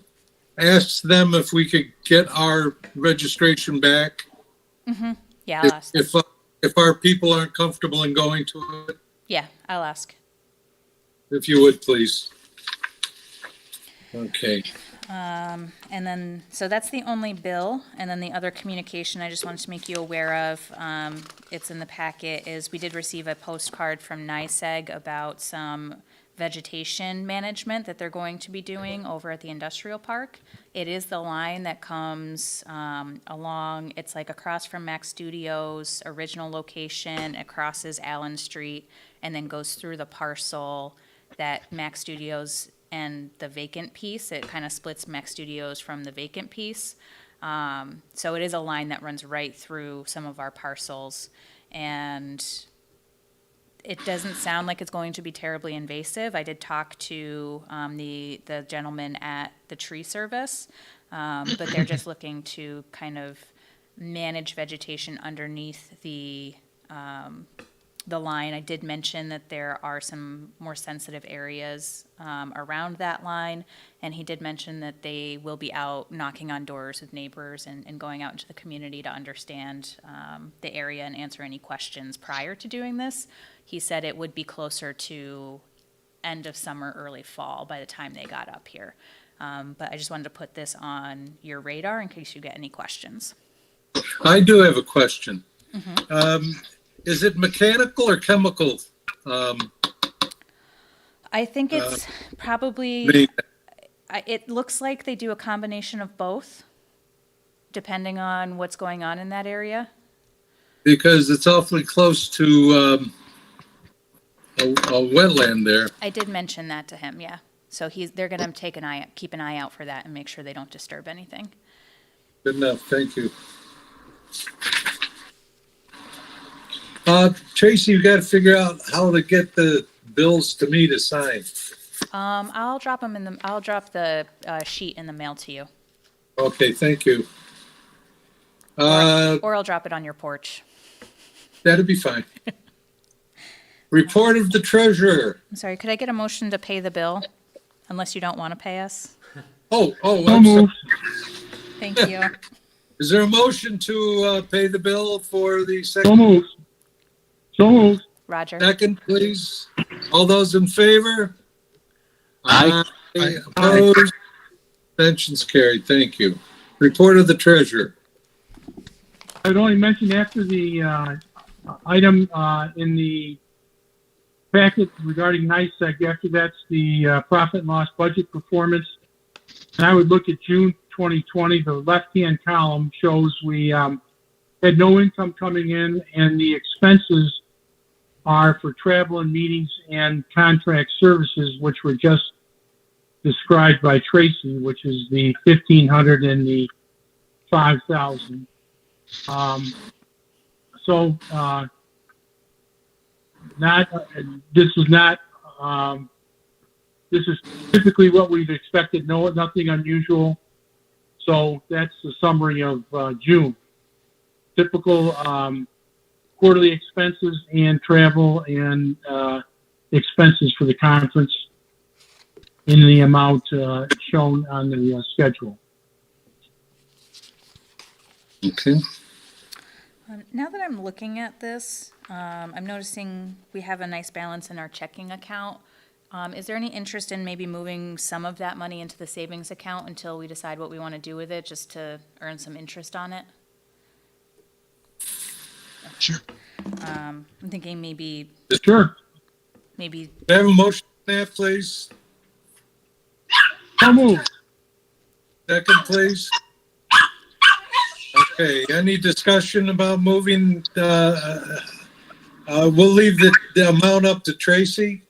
ask them if we could get our registration back? yeah, I'll ask. If our people aren't comfortable in going to it, Yeah, I'll ask. if you would, please. Okay. And then, so that's the only bill, and then the other communication I just wanted to make you aware of, it's in the packet, is we did receive a postcard from NYSEG about some vegetation management that they're going to be doing over at the industrial park. It is the line that comes, along, it's like across from Mac Studios' original location, it crosses Allen Street, and then goes through the parcel that Mac Studios and the vacant piece. It kind of splits Mac Studios from the vacant piece. So it is a line that runs right through some of our parcels. And it doesn't sound like it's going to be terribly invasive. I did talk to the gentleman at the tree service, but they're just looking to kind of manage vegetation underneath the line. I did mention that there are some more sensitive areas around that line, and he did mention that they will be out knocking on doors with neighbors and going out into the community to understand the area and answer any questions prior to doing this. He said it would be closer to end of summer, early fall by the time they got up here. But I just wanted to put this on your radar in case you get any questions. I do have a question. Is it mechanical or chemical? I think it's probably, Me- it looks like they do a combination of both, depending on what's going on in that area. Because it's awfully close to a wetland there. I did mention that to him, yeah. So they're gonna keep an eye out for that and make sure they don't disturb anything. Good enough, thank you. Tracy, you gotta figure out how to get the bills to me to sign. I'll drop the sheet in the mail to you. Okay, thank you. Or I'll drop it on your porch. That'd be fine. Report of the treasurer. I'm sorry, could I get a motion to pay the bill? Unless you don't want to pay us? Oh, So I'm sorry. moved. Thank you. Is there a motion to pay the bill for the So second? moved. So moved. Roger. Second, please. All those in favor? Aye. Opposed? Abstentions carried. Thank you. Report of the treasurer. I would only mention after the item in the packet regarding NICEAG, after that's the profit and loss budget performance. And I would look at June 2020, the left-hand column shows we had no income coming in, and the expenses are for travel and meetings and contract services, which were just described by Tracy, which is the 1,500 and the 5,000. This is typically what we've expected. No, nothing unusual. So that's the summary of June. Typical quarterly expenses and travel and expenses for the conference in the amount shown on the schedule. Okay. Now that I'm looking at this, I'm noticing we have a nice balance in our checking account. Is there any interest in maybe moving some of that money into the savings account until we decide what we want to do with it, just to earn some interest on it? Sure. I'm thinking maybe Sure. May I have a motion on that, please? So moved. Second, please. Okay, any discussion about moving, we'll leave the amount up to Tracy.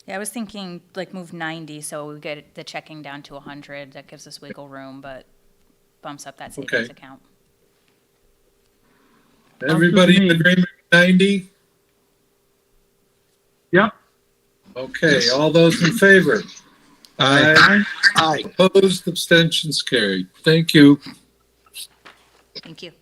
Yeah, I was thinking like move 90, so we get the checking down to 100. That gives us wiggle room, but bumps up that savings Okay. account. Everybody in me. agreement, 90? Yep. Okay, all those in favor? Aye. Aye. Opposed, abstentions carried. Thank you. Thank you.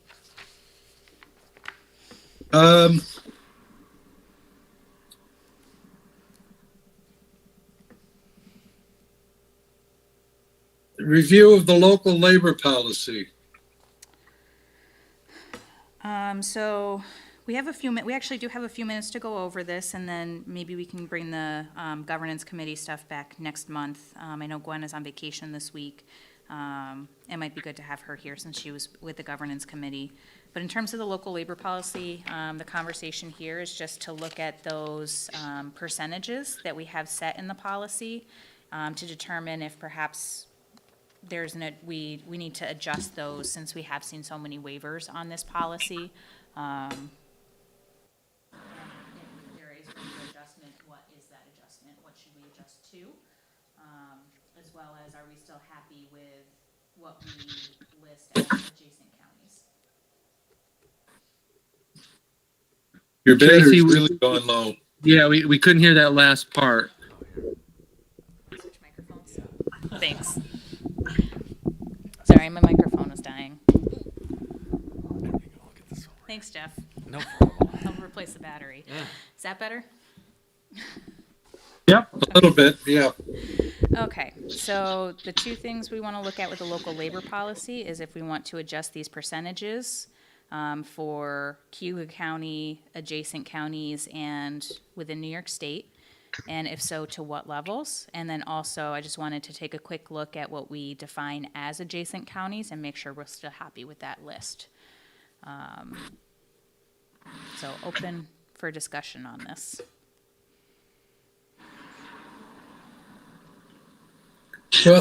Review of the local labor policy. So We have a few, we actually do have a few minutes to go over this, and then maybe we can bring the governance committee stuff back next month. I know Gwen is on vacation this week. It might be good to have her here since she was with the governance committee. But in terms of the local labor policy, the conversation here is just to look at those percentages that we have set in the policy to determine if perhaps we need to adjust those since we have seen so many waivers on this policy. And if there is room for adjustment, what is that adjustment? What should we adjust to? As well as, are we still happy with what we list as adjacent counties? Your battery's Tracy, really going low. Yeah, we couldn't hear that last part. Switch microphones. Thanks. Sorry, my microphone is dying. Thanks, Jeff. No problem. I'll replace the battery. Yeah. Is that better? Yep. A little bit, yeah. Okay, so the two things we want to look at with the local labor policy is if we want to adjust these percentages for Cuyahoga County, adjacent counties, and within New York State, and if so, to what levels? And then also, I just wanted to take a quick look at what we define as adjacent counties and make sure we're still happy with that list. So open for discussion on this. Well,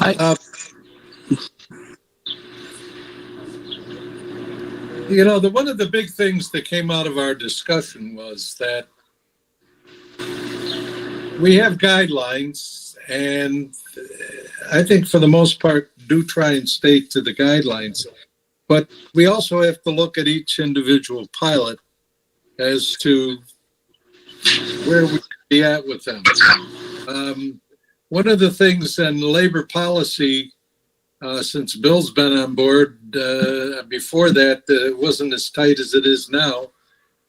one of the big things that came out of our discussion was that we have guidelines, and I think for the most part do try and stay to the guidelines. But we also have to look at each individual pilot as to where we should be at with them. One of the things in labor policy, since Bill's been on board, before that, it wasn't as tight as it is now.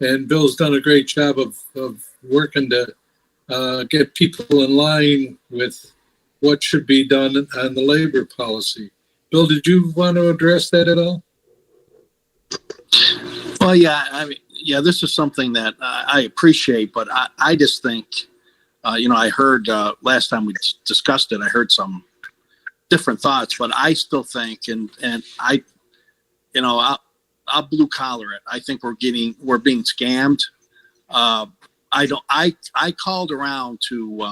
And Bill's done a great job of working to get people in line with what should be done on the labor policy. Bill, did you want to address that at all? Well, yeah, this is something that I appreciate, but I just think, I heard last time we discussed it, I heard some different thoughts, but I still think, and I'll blue collar it. I think we're being scammed. I called around to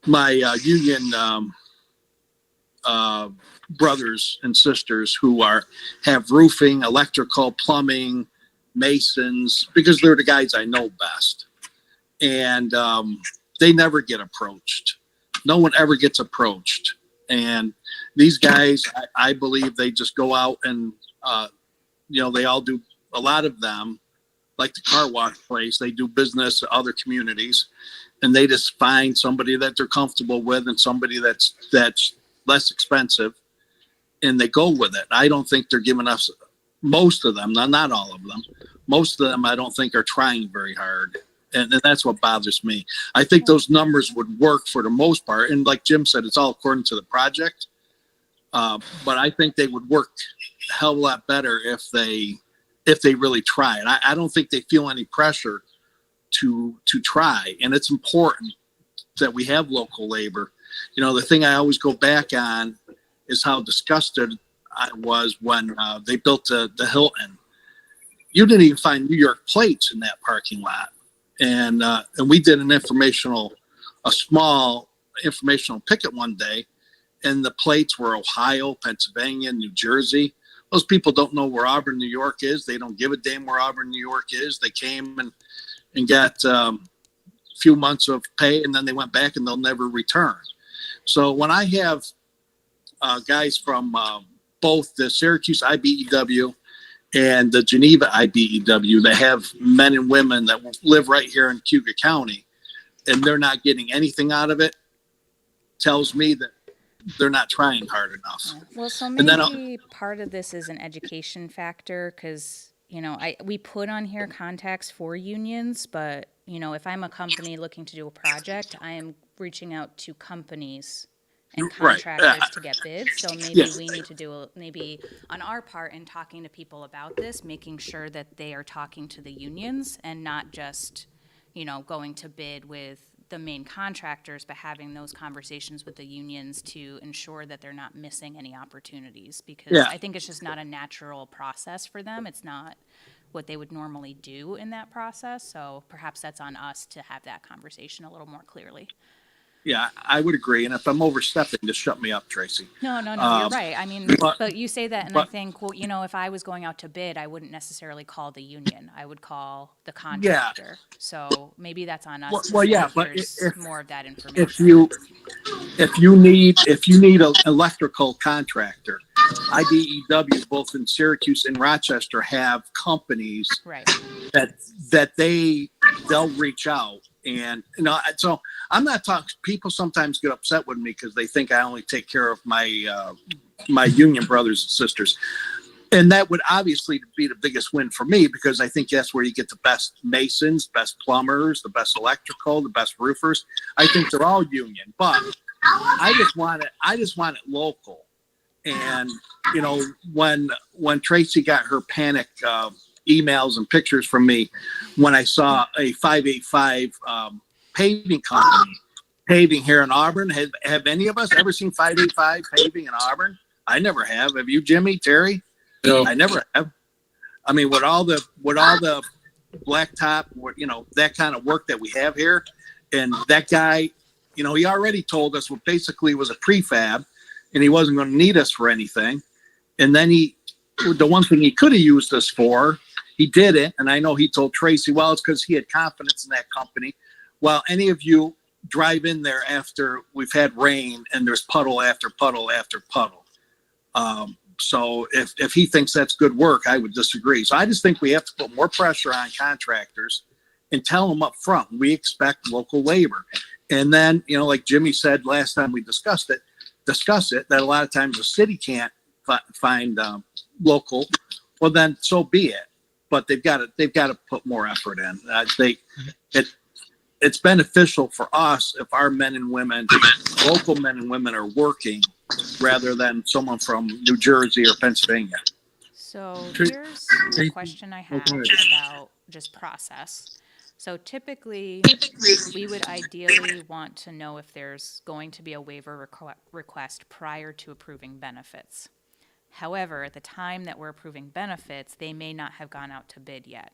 my union brothers and sisters who have roofing, electrical, plumbing, masons, because they're the guys I know best. And they never get approached. No one ever gets approached. And these guys, I believe they just go out and, they all do, a lot of them, like the car wash place, they do business at other communities, and they just find somebody that they're comfortable with and somebody that's less expensive, and they go with it. I don't think they're giving us, most of them, not all of them, most of them I don't think are trying very hard. And that's what bothers me. I think those numbers would work for the most part. And like Jim said, it's all according to the project. But I think they would work a hell of a lot better if they really try. And I don't think they feel any pressure to try. And it's important that we have local labor. The thing I always go back on is how disgusted I was when they built the Hilton. You didn't even find New York plates in that parking lot. And we did a small informational picket one day, and the plates were Ohio, Pennsylvania, New Jersey. Those people don't know where Auburn, New York is. They don't give a damn where Auburn, New York is. They came and got a few months of pay, and then they went back and they'll never return. So when I have guys from both the Syracuse IBEW and the Geneva IBEW that have men and women that live right here in Cuyahoga County, and they're not getting anything out of it, tells me that they're not trying hard enough. Well, so And then maybe part of this is an education factor because, we put on here contacts for unions, but, if I'm a company looking to do a project, I am reaching out to companies and Right, contractors to get bids. So maybe Yes. we need to do, maybe on our part in talking to people about this, making sure that they are talking to the unions and not just, going to bid with the main contractors, but having those conversations with the unions to ensure that they're not missing any opportunities. Because Yeah. I think it's just not a natural process for them. It's not what they would normally do in that process. So perhaps that's on us to have that conversation a little more clearly. Yeah, I would agree. And if I'm overstepping, just shut me up, Tracy. No, you're right. I mean, but you say that, and I think, well, if I was going out to bid, I wouldn't necessarily call the union. I would call the contractor. So maybe that's on us to Well, say, yeah, but here's if- more of that If information. you need an electrical contractor, IBEW, both in Syracuse and Rochester, have companies Right. that they'll reach out. And so I'm not talking. People sometimes get upset with me because they think I only take care of my my union brothers and sisters, and that would obviously be the biggest win for me, because I think that's where you get the best masons, best plumbers, the best electrical, the best roofers. I think they're all union, but I just want it local. And when Tracy got her panic emails and pictures from me when I saw a 585 paving company paving here in Auburn. Have any of us ever seen 585 paving in Auburn? I never have. Have you, Jimmy, Terry? No. I never have. I mean, with all the blacktop, that kind of work that we have here, and that guy, he already told us what basically was a prefab, and he wasn't going to need us for anything. And then the one thing he could have used us for, he didn't. And I know he told Tracy, well, it's because he had confidence in that company. Well, any of you drive in there after we've had rain and there's puddle after puddle after puddle. So if he thinks that's good work, I would disagree. So I just think we have to put more pressure on contractors and tell them up front, we expect local labor. And then, like Jimmy said last time we discuss it, that a lot of times the city can't find local. Well, then so be it. But they've got to put more effort in. It's beneficial for us if our men and women, local men and women, are working rather than someone from New Jersey or Pennsylvania. So Tra- here's a question I have go ahead. about just process. So typically, we would ideally want to know if there's going to be a waiver request prior to approving benefits. However, at the time that we're approving benefits, they may not have gone out to bid yet.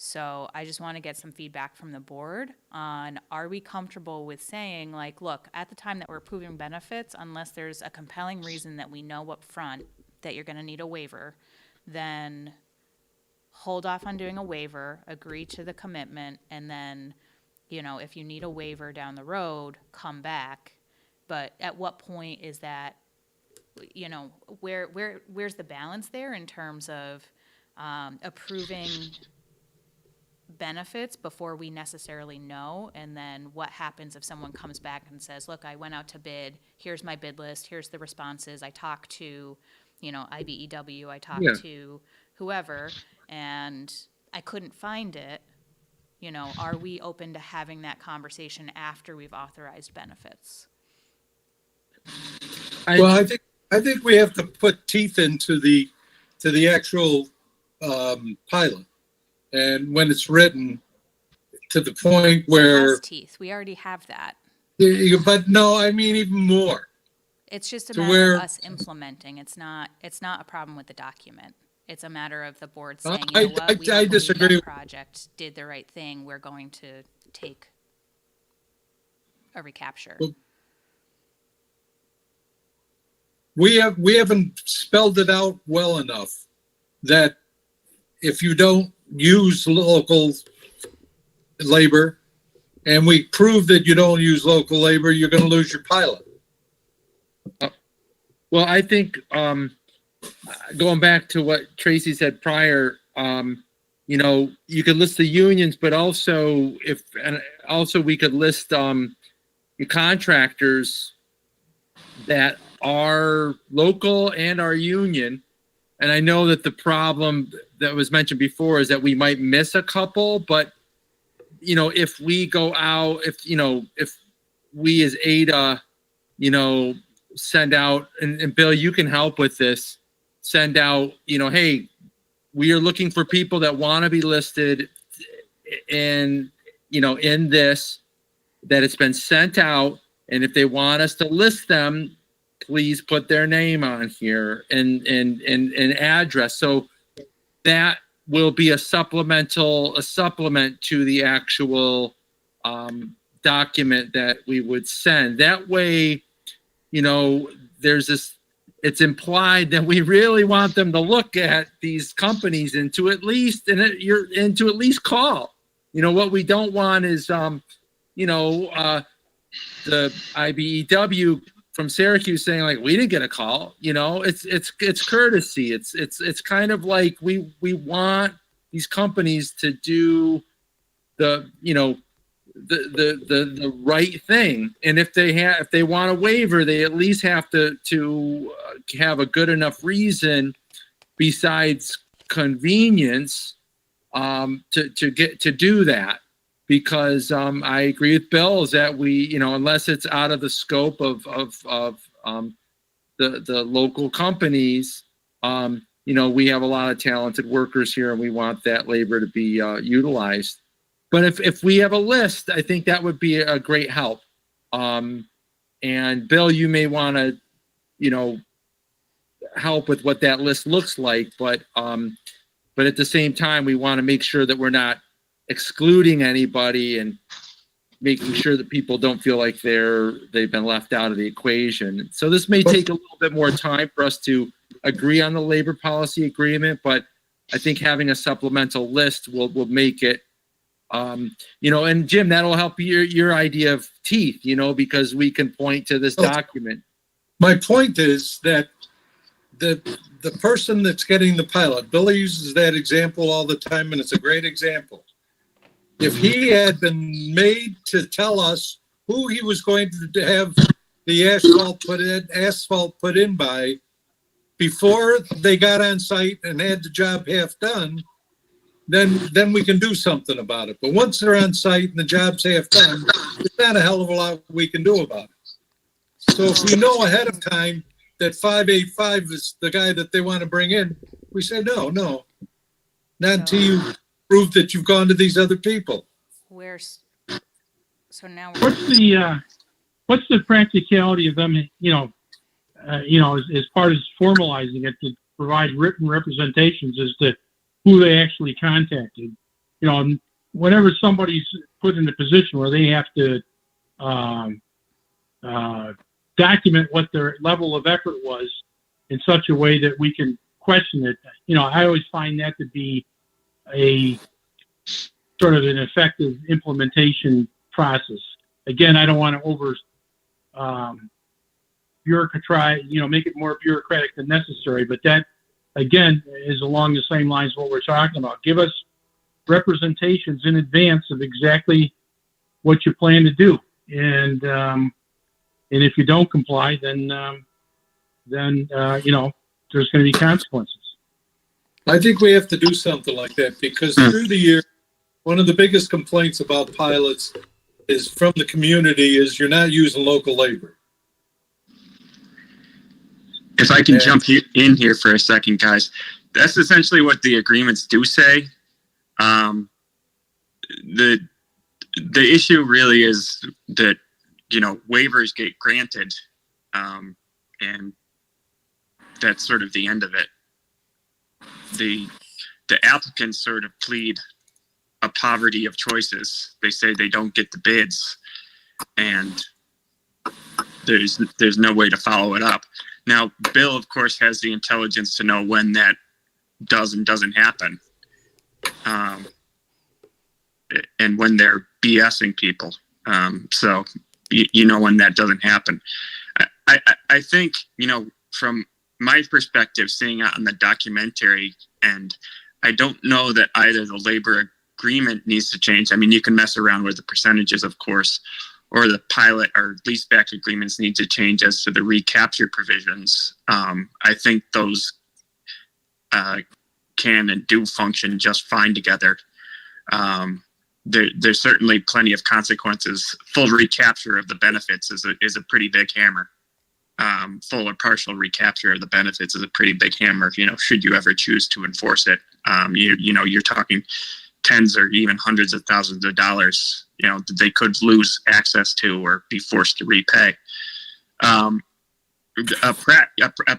So I just want to get some feedback from the board on, are we comfortable with saying, like, look, at the time that we're approving benefits, unless there's a compelling reason that we know up front that you're going to need a waiver, then hold off on doing a waiver, agree to the commitment, and then, if you need a waiver down the road, come back. But at what point is that, where's the balance there in terms of approving benefits before we necessarily know, and then what happens if someone comes back and says, look, I went out to bid, here's my bid list, here's the responses, I talked to, IBEW, I talked to whoever, and I couldn't find it. Are we open to having that conversation after we've authorized benefits? Well, I think we have to put teeth into the actual pilot, and when it's written to the point where. It has teeth. We already have that. But no, I mean even more. It's just a To matter where- of us implementing. It's not a problem with the document. It's a matter of the board saying, I- you know what, we I don't believe disagree. that project did the right thing. We're going to take a recapture. Well, we haven't spelled it out well enough that if you don't use local labor, and we prove that you don't use local labor, you're going to lose your pilot. Well, I think going back to what Tracy said prior, you could list the unions, but also we could list contractors that are local and are union. And I know that the problem that was mentioned before is that we might miss a couple, but if we go out, if we as Ada send out, and Bill, you can help with this, send out, hey, we are looking for people that want to be listed in, in this, that it's been sent out. And if they want us to list them, please put their name on here and address. So that will be a supplement to the actual document that we would send. That way, there's this, it's implied that we really want them to look at these companies and to at least call. What we don't want is the IBEW from Syracuse saying like, we didn't get a call. It's courtesy. It's kind of like we want these companies to do the right thing. And if they want a waiver, they at least have to have a good enough reason besides convenience to do that. Because I agree with Bill is that we, unless it's out of the scope of the local companies, we have a lot of talented workers here and we want that labor to be utilized. But if we have a list, I think that would be a great help. And Bill, you may want to, help with what that list looks like. But at the same time, we want to make sure that we're not excluding anybody and making sure that people don't feel like they've been left out of the equation. So this may take a little bit more time for us to agree on the labor policy agreement, but I think having a supplemental list will make it, and Jim, that'll help your idea of teeth, because we can point to this document. My point is that the person that's getting the pilot, Billy uses that example all the time, and it's a great example. If he had been made to tell us who he was going to have the asphalt put in by before they got on site and had the job half done, then we can do something about it. But once they're on site and the job's half done, there's not a hell of a lot we can do about it. So if we know ahead of time that 585 is the guy that they want to bring in, we say, no, not until you prove that you've gone to these other people. So now what's the practicality of them, as part of formalizing it to provide written representations as to who they actually contacted, whenever somebody's put in a position where they have to document what their level of effort was in such a way that we can question it. I always find that to be a sort of an effective implementation process. Again, I don't want to make it more bureaucratic than necessary, but that again is along the same lines of what we're talking about. Give us representations in advance of exactly what you plan to do, and if you don't comply, then there's going to be consequences. I think we have to do something like that because through the year, one of the biggest complaints about pilots is from the community is you're not using local labor. If I can jump in here for a second, guys, that's essentially what the agreements do say. The issue really is that, waivers get granted, and that's sort of the end of it. The applicants sort of plead a poverty of choices. They say they don't get the bids, and there's no way to follow it up. Now, Bill, of course, has the intelligence to know when that does and doesn't happen, and when they're BSing people. So when that doesn't happen. I think, from my perspective, seeing it on the documentary, and I don't know that either the labor agreement needs to change. I mean, you can mess around with the percentages, of course, or the pilot or leaseback agreements need to change as to the recapture provisions. I think those can and do function just fine together. there's certainly plenty of consequences. Full recapture of the benefits is a pretty big hammer. Full or partial recapture of the benefits is a pretty big hammer. Should you ever choose to enforce it, you're talking tens or even hundreds of thousands of dollars, that they could lose access to or be forced to repay. A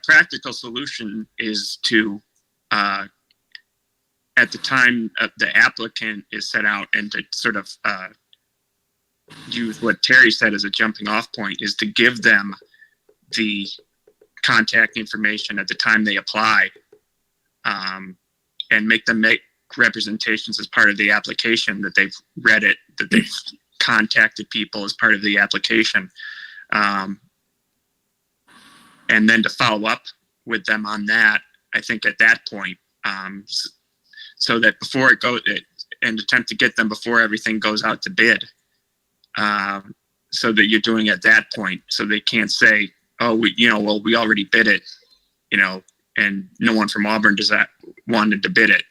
practical solution is to, at the time the applicant is set out, and to sort of use what Terry said as a jumping off point, is to give them the contact information at the time they apply, and make them make representations as part of the application that they've read it, that they've contacted people as part of the application. And then to follow up with them on that, I think at that point, so that before and attempt to get them before everything goes out to bid, so that you're doing it at that point, so they can't say, oh, we already bid it, and no one from Auburn wanted to bid it.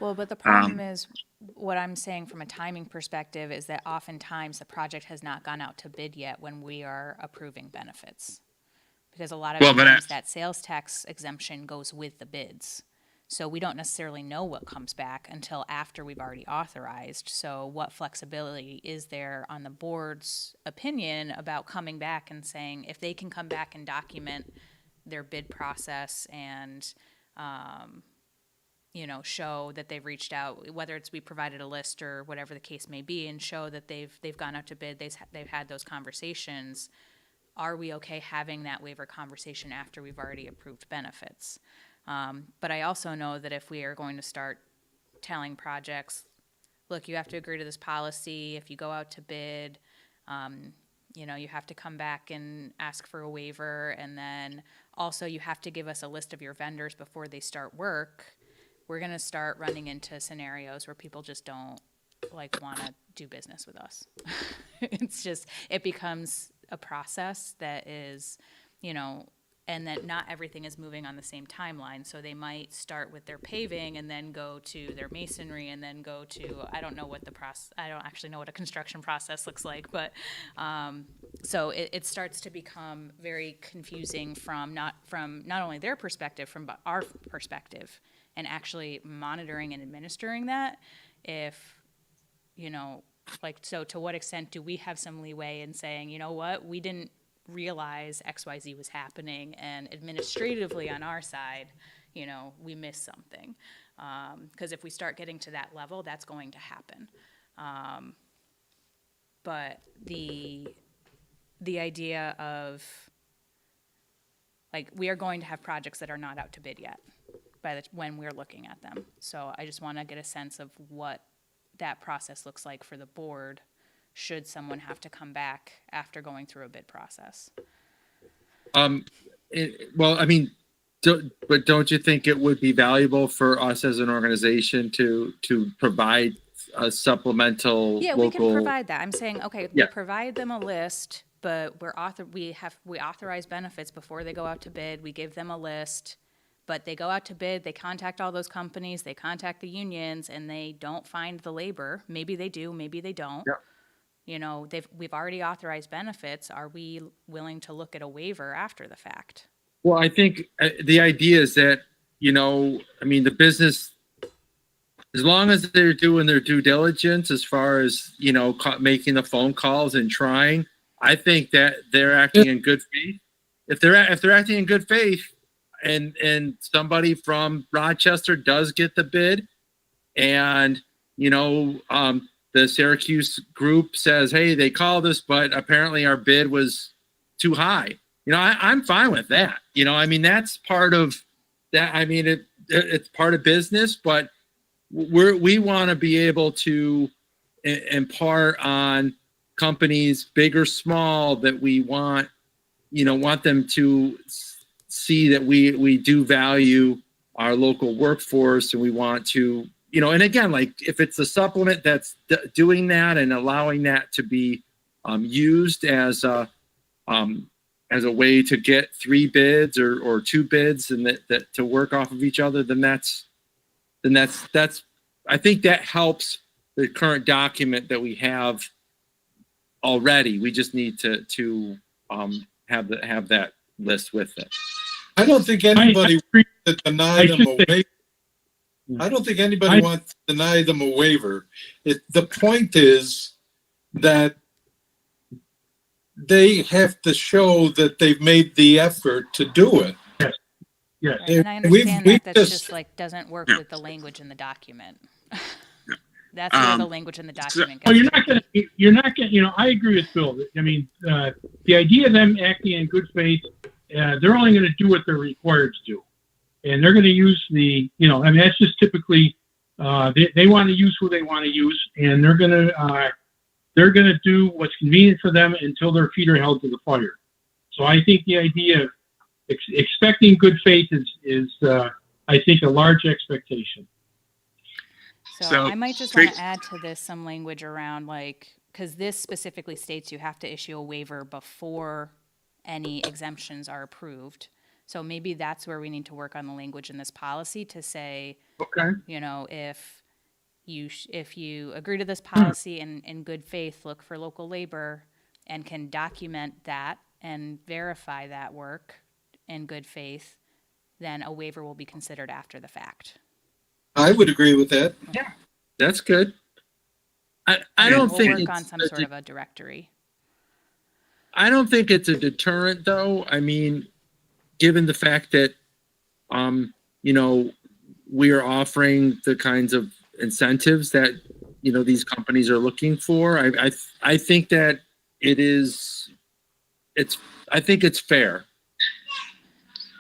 Well, but the problem is, what I'm saying from a timing perspective is that oftentimes the project has not gone out to bid yet when we are approving benefits. Because a lot of times that sales tax exemption goes with the bids. So we don't necessarily know what comes back until after we've already authorized. So what flexibility is there on the board's opinion about coming back and saying, if they can come back and document their bid process and, show that they've reached out, whether it's we provided a list or whatever the case may be, and show that they've gone out to bid, they've had those conversations. Are we okay having that waiver conversation after we've already approved benefits? But I also know that if we are going to start telling projects, look, you have to agree to this policy. If you go out to bid, you have to come back and ask for a waiver. And then also you have to give us a list of your vendors before they start work. We're going to start running into scenarios where people just don't want to do business with us. It becomes a process that is, and that not everything is moving on the same timeline. So they might start with their paving and then go to their masonry and then go to, I don't actually know what a construction process looks like, but so it starts to become very confusing from not only their perspective, from our perspective, and actually monitoring and administering that. So to what extent do we have some leeway in saying, you know what, we didn't realize XYZ was happening, and administratively on our side, we missed something. Because if we start getting to that level, that's going to happen. But the idea of, we are going to have projects that are not out to bid yet when we're looking at them. So I just want to get a sense of what that process looks like for the board, should someone have to come back after going through a bid process. But don't you think it would be valuable for us as an organization to provide a supplemental Yeah, local... we can provide that. I'm saying, okay, Yeah. we provide them a list, but we authorize benefits before they go out to bid. We give them a list, but they go out to bid, they contact all those companies, they contact the unions, and they don't find the labor. Maybe they do, maybe they don't. Yeah. We've already authorized benefits. Are we willing to look at a waiver after the fact? Well, I think the idea is that, the business, as long as they're doing their due diligence as far as, making the phone calls and trying, I think that they're acting in good faith. If they're acting in good faith, and somebody from Rochester does get the bid, and the Syracuse group says, hey, they called us, but apparently our bid was too high. I'm fine with that. That's part of that. It's part of business, but we want to be able to impart on companies, big or small, that we want them to see that we do value our local workforce, and we want to, and again, if it's a supplement that's doing that and allowing that to be used as a way to get 3 bids or 2 bids, and that to work off of each other, then that's I think that helps the current document that we have already. We just need to have that list with it. I don't think anybody agree. wants to deny I them should a say- waiver. I don't think anybody wants to deny them a waiver. The point is that they have to show that they've made the effort to do it. Yes. Right, and I We've- understand we've that that's just- just like, doesn't work Yeah. with the language in the document. That's where the language in the document Well, goes. you're not gonna, I agree with Bill. I mean, the idea of them acting in good faith, they're only gonna do what they're required to do. And they're gonna use I mean, that's just typically, they want to use who they want to use, and they're gonna do what's convenient for them until their feet are held to the fire. So I think the idea of expecting good faith is I think, a large expectation. So I might just want to add to this some language around because this specifically states you have to issue a waiver before any exemptions are approved. So maybe that's where we need to work on the language in this policy to say, Okay. if you agree to this policy and in good faith, look for local labor and can document that and verify that work in good faith, then a waiver will be considered after the fact. I would agree with that. That's good. I don't We'll think work on it's some sort of a directory. I don't think it's a deterrent, though. I mean, given the fact that, we are offering the kinds of incentives that, these companies are looking for. I think that I think it's fair.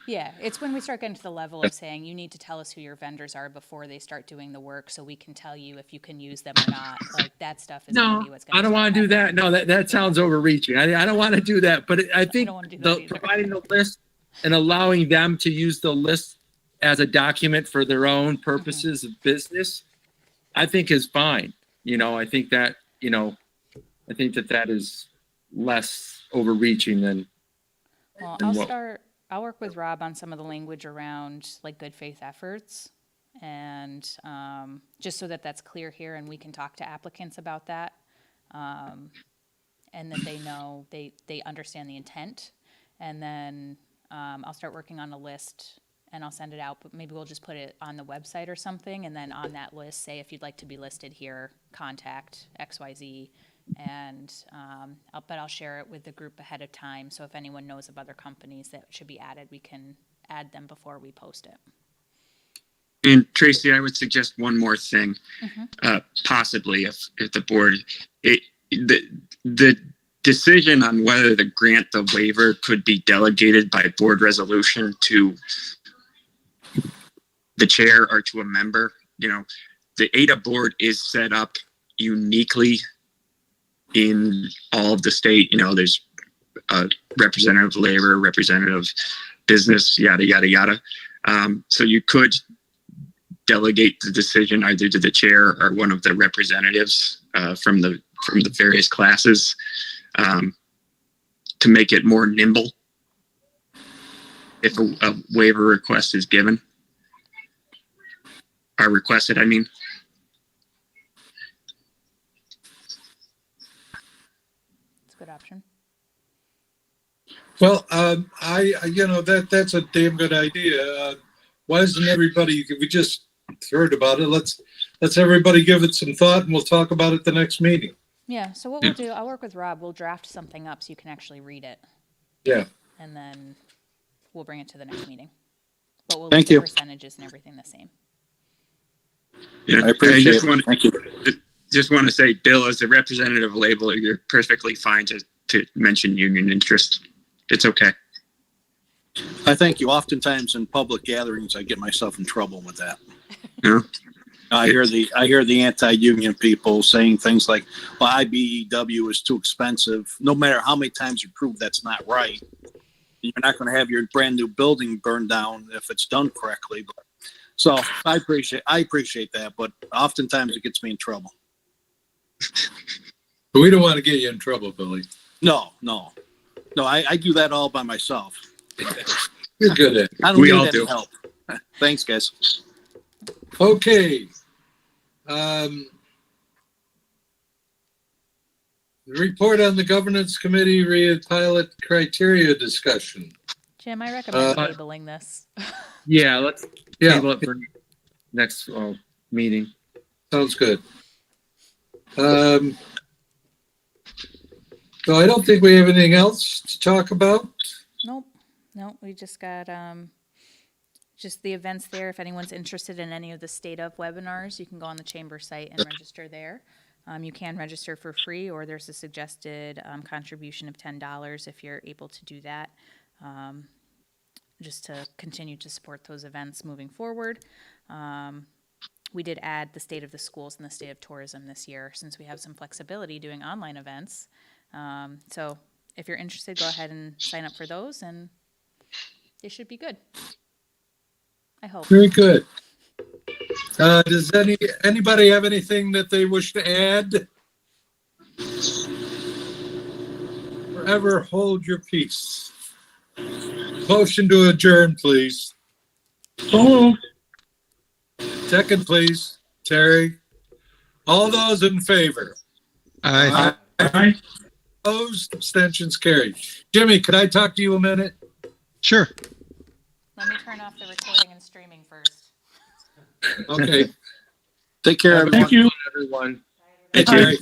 Yeah, it's when we start getting to the level of saying you need to tell us who your vendors are before they start doing the work so we can tell you if you can use them or not. Like that stuff is going to be what's going to I don't want to do that. No, that sounds overreaching. I don't want to do that. But I think don't wanna do that either. providing the list and allowing them to use the list as a document for their own purposes of business, I think is fine. I think that, that is less overreaching than. Well, and I'll work with Rob on some of the language around good faith efforts and just so that that's clear here and we can talk to applicants about that and that they know they understand the intent. And then I'll start working on a list and I'll send it out, but maybe we'll just put it on the website or something. And then on that list, say if you'd like to be listed here, contact XYZ. And but I'll share it with the group ahead of time. So if anyone knows of other companies that should be added, we can add them before we post it. And Tracy, I would suggest one more thing, possibly if the board, the decision on whether to grant the waiver could be delegated by board resolution to the chair or to a member. The ADA board is set up uniquely in all of the state. There's a representative labor, representative business, yada, yada, yada. So you could delegate the decision either to the chair or one of the representatives from the various classes to make it more nimble if a waiver request is given. Or requested, I mean. It's a good option. Well, that's a damn good idea. Why doesn't everybody, we just heard about it. Let's everybody give it some thought and we'll talk about it the next meeting. Yeah, so what we'll do, I'll work with Rob. We'll draft something up so you can actually read it. Yeah. And then we'll bring it to the next meeting. But we'll Thank leave the you. percentages and everything the same. Yeah, I appreciate just it. want Thank you. to say, Bill, as a representative label, you're perfectly fine to mention union interest. It's okay. I thank you. Oftentimes in public gatherings, I get myself in trouble with that. Yeah. I hear the anti-union people saying things like, well, IBEW is too expensive. No matter how many times you prove that's not right, you're not going to have your brand new building burned down if it's done correctly. So I appreciate that, but oftentimes it gets me in trouble. But we don't want to get you in trouble, Billy. No, I do that all by myself. You're good at it. I don't We need all any do. help. Thanks, guys. Okay. Report on the governance committee pilot criteria discussion. Jim, I recommend Uh, tabling this. Yeah, let's Yeah, table it for next meeting. sounds good. So I don't think we have anything else to talk about. Nope, we just got, just the events there. If anyone's interested in any of the state of webinars, you can go on the chamber site and register there. You can register for free, or there's a suggested contribution of $10 if you're able to do that, just to continue to support those events moving forward. We did add the state of the schools and the state of tourism this year, since we have some flexibility doing online events. So if you're interested, go ahead and sign up for those, and they should be good. I hope. Very good. Does anybody have anything that they wish to add? Forever hold your peace. Motion to adjourn, please. So moved. Second, please. Terry. All those in favor? Aye. Aye. Opposed? Abstentions carried. Jimmy, could I talk to you a minute? Sure. Let me turn off the recording and streaming first. Okay. Take care, everyone. Thank you. Everyone. Hey, Terry.